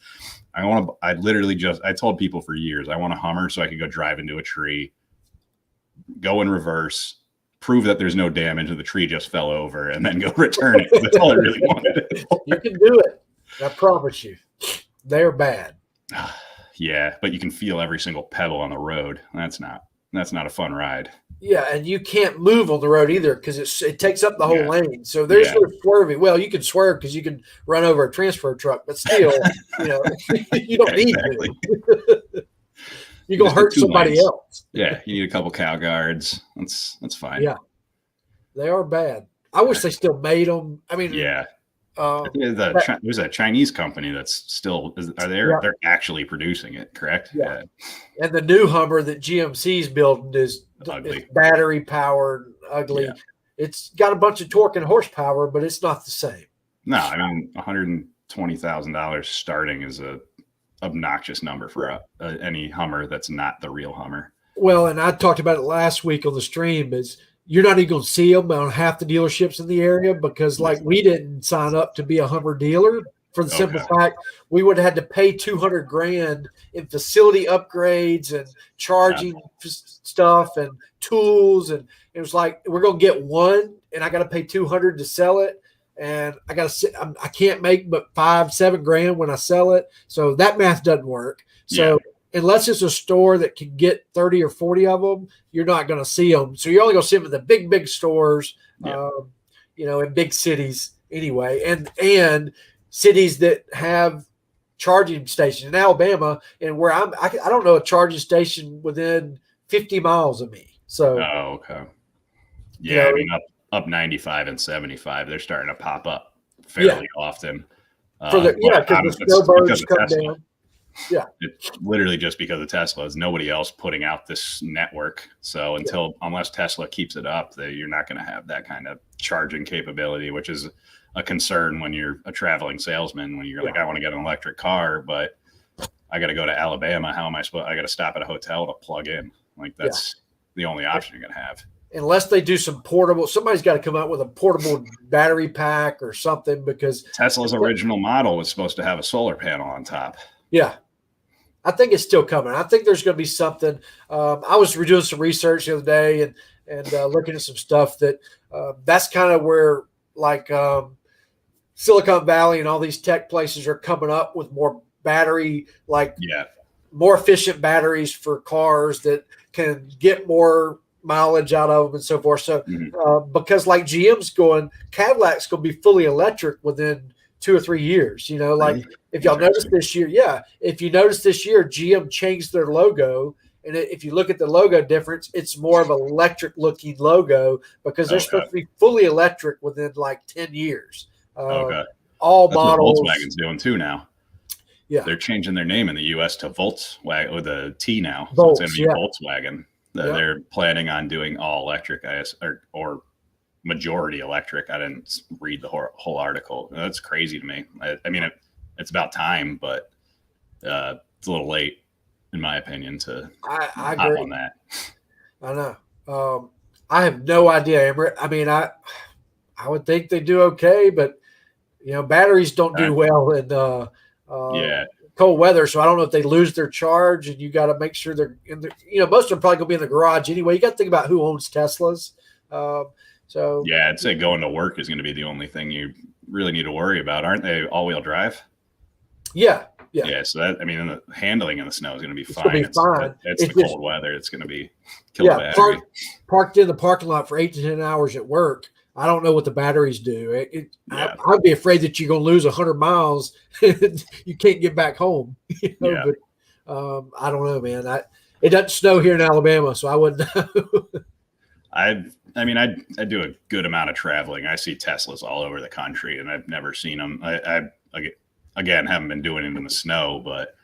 I told people for years, I want a Hummer so I could go drive into a tree, go in reverse, prove that there's no damage and the tree just fell over, and then go return it. That's all I really wanted it for. You can do it. I promise you. They're bad. Yeah, but you can feel every single pebble on the road. That's not a fun ride. Yeah, and you can't move on the road either because it takes up the whole lane. So there's sort of swerving. Well, you can swerve because you can run over a transfer truck, but still, you don't need to. You're going to hurt somebody else. Yeah, you need a couple cow guards. That's fine. Yeah, they are bad. I wish they still made them. I mean, there's a Chinese company that's still they're actually producing it, correct? Yeah. And the new Hummer that GMC's building is battery powered, ugly. Yeah. It's got a bunch of torque and horsepower, but it's not the same. No, I mean $120,000 starting is a obnoxious number for any Hummer that's not the real Hummer. Well, and I talked about it last week on the stream, is you're not even going to see them on half the dealerships in the area because we didn't sign up to be a Hummer dealer for the simple fact we would have had to pay $200,000 in facility upgrades and charging stuff and tools. And it was like, we're going to get one and I got to pay $200 to sell it. And I can't make but $5-7 grand when I sell it. So that math doesn't work. So unless it's a store that can get 30 or 40 of them, you're not going to see them. So you're only going to see them in the big stores, in big cities anyway. And cities that have charging stations in Alabama and where I don't know a charging station within 50 miles of me. So, okay. Yeah. I mean, up 95 and 75, they're starting to pop up fairly often. Because the snowbirds come down. Yeah. It's literally just because of Tesla. There's nobody else putting out this network. So unless Tesla keeps it up, you're not going to have that kind of charging capability, which is a concern when you're a traveling salesman, when you're like, I want to get an electric car, but I got to go to Alabama. How am I supposed? I got to stop at a hotel to plug in. Like that's the only option you're going to have. Unless they do some portable, somebody's got to come out with a portable battery pack or something because Tesla's original model was supposed to have a solar panel on top. Yeah. I think it's still coming. I think there's going to be something. I was doing some research the other day and looking at some stuff that's kind of where Silicon Valley and all these tech places are coming up with more battery, more efficient batteries for cars that can get more mileage out of them and so forth. So because GM's Cadillac's going to be fully electric within 2 or 3 years, if y'all notice this year, GM changed their logo. And if you look at the logo difference, it's more of an electric looking logo because they're supposed to be fully electric within 10 years. All That's models. what Volkswagen's doing too now. Yeah. They're changing their name in the U.S. to Volkswagen with a T now. Volts, so it's going to be Volkswagen. They're planning on doing all electric, or majority electric. I didn't read the whole article. That's crazy to me. I mean, it's about time, but it's a little late, in my opinion, to I hop agree on that. I know. I have no idea, Amber. I mean, I would think they do okay, but batteries don't do well in cold weather. So I don't know if they lose their charge, and you got to make sure they're in the. Most of them probably gonna be in the garage anyway. You got to think about who owns Teslas. So yeah, I'd say going to work is going to be the only thing you really need to worry about. Aren't they all-wheel drive? Yeah. So that, I mean, the handling in the snow is going to be fine. It's fine. It's the cold weather. It's going to be kill the battery. Parked in the parking lot for 8 to 10 hours at work. I don't know what the batteries do. I'd be afraid that you're going to lose 100 miles. And you can't get back home. But I don't know, man. It doesn't snow here in Alabama, so I wouldn't know. I do a good amount of traveling. I see Teslas all over the country, and I've never seen them. I again haven't been doing it in the snow, but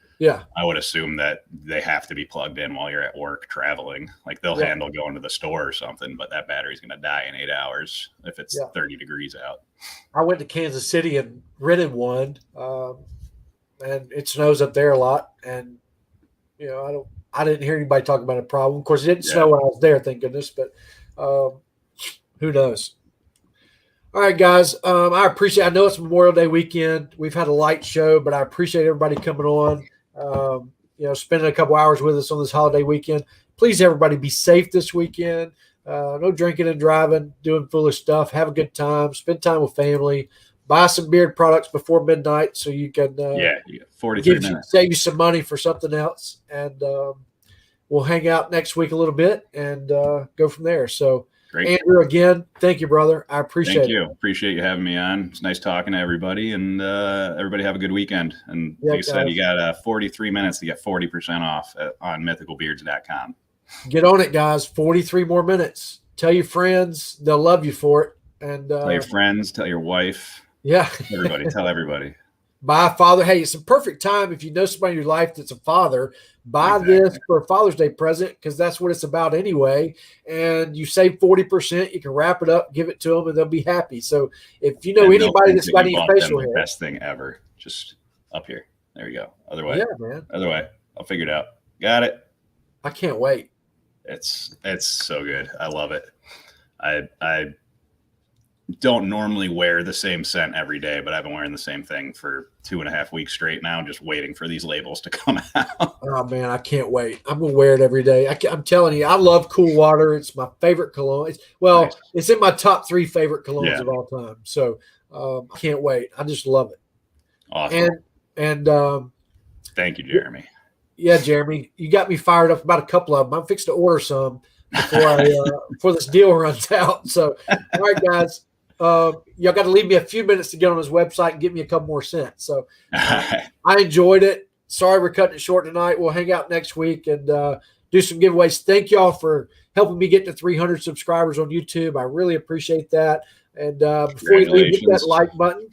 I would assume that they have to be plugged in while you're at work traveling. Like they'll handle going to the store or something, but that battery's going to die in 8 hours if it's 30 degrees out. I went to Kansas City and rented one, and it snows up there a lot. And I didn't hear anybody talk about a problem. Of course, it didn't snow when I was there, thank goodness. But who knows? All right, guys. I appreciate. I know it's Memorial Day weekend. We've had a light show, but I appreciate everybody coming on. Spending a couple hours with us on this holiday weekend. Please, everybody, be safe this weekend. No drinking and driving, doing foolish stuff. Have a good time. Spend time with family. Buy some beard products before midnight so you can you get 43 minutes. Save you some money for something else. And we'll hang out next week a little bit and go from there. So, great. Andrew, again, thank you, brother. I appreciate it. Thank you. Appreciate you having me on. It's nice talking to everybody, and everybody have a good weekend. And like I said, you got 43 minutes to get 40% off on mythicalbeards.com. Get on it, guys. 43 more minutes. Tell your friends. They'll love you for it. And tell your friends, tell your wife. Yeah. Everybody, tell everybody. Buy a father. Hey, it's a perfect time if you know somebody in your life that's a father. Buy this for a Father's Day present because that's what it's about anyway. And you save 40%. You can wrap it up, give it to them, and they'll be happy. So if you know anybody that's got any facial hair, best thing ever, just up here. There you go. Other way. Yeah, man. Other way. I'll figure it out. Got it. I can't wait. It's so good. I love it. I don't normally wear the same scent every day, but I've been wearing the same thing for 2.5 weeks straight now, just waiting for these labels to come out. Oh man, I can't wait. I'm gonna wear it every day. I'm telling you, I love Cool Water. It's my favorite cologne. It's in my top 3 favorite colognes of all time. So I can't wait. I just love it. Awesome. And thank you, Jeremy. Yeah, Jeremy, you got me fired up about a couple of them. I'm fixing to order some before this deal runs out. So, all right, guys. Y'all got to leave me a few minutes to get on his website and get me a couple more cents. So I enjoyed it. Sorry we're cutting it short tonight. We'll hang out next week and do some giveaways. Thank y'all for helping me get to 300 subscribers on YouTube. I really appreciate that. And before you leave, hit that like button.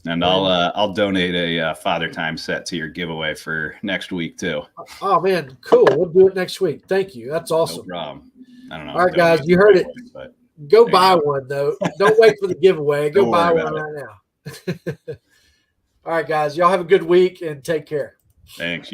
And I'll donate a Father Time set to your giveaway for next week too. Oh man, cool. We'll do it next week. Thank you. That's awesome. No problem. I don't know. All right, guys, you heard it. Go buy one, though. Don't wait for the giveaway. Go buy one right now. All right, guys. Y'all have a good week and take care. Thanks.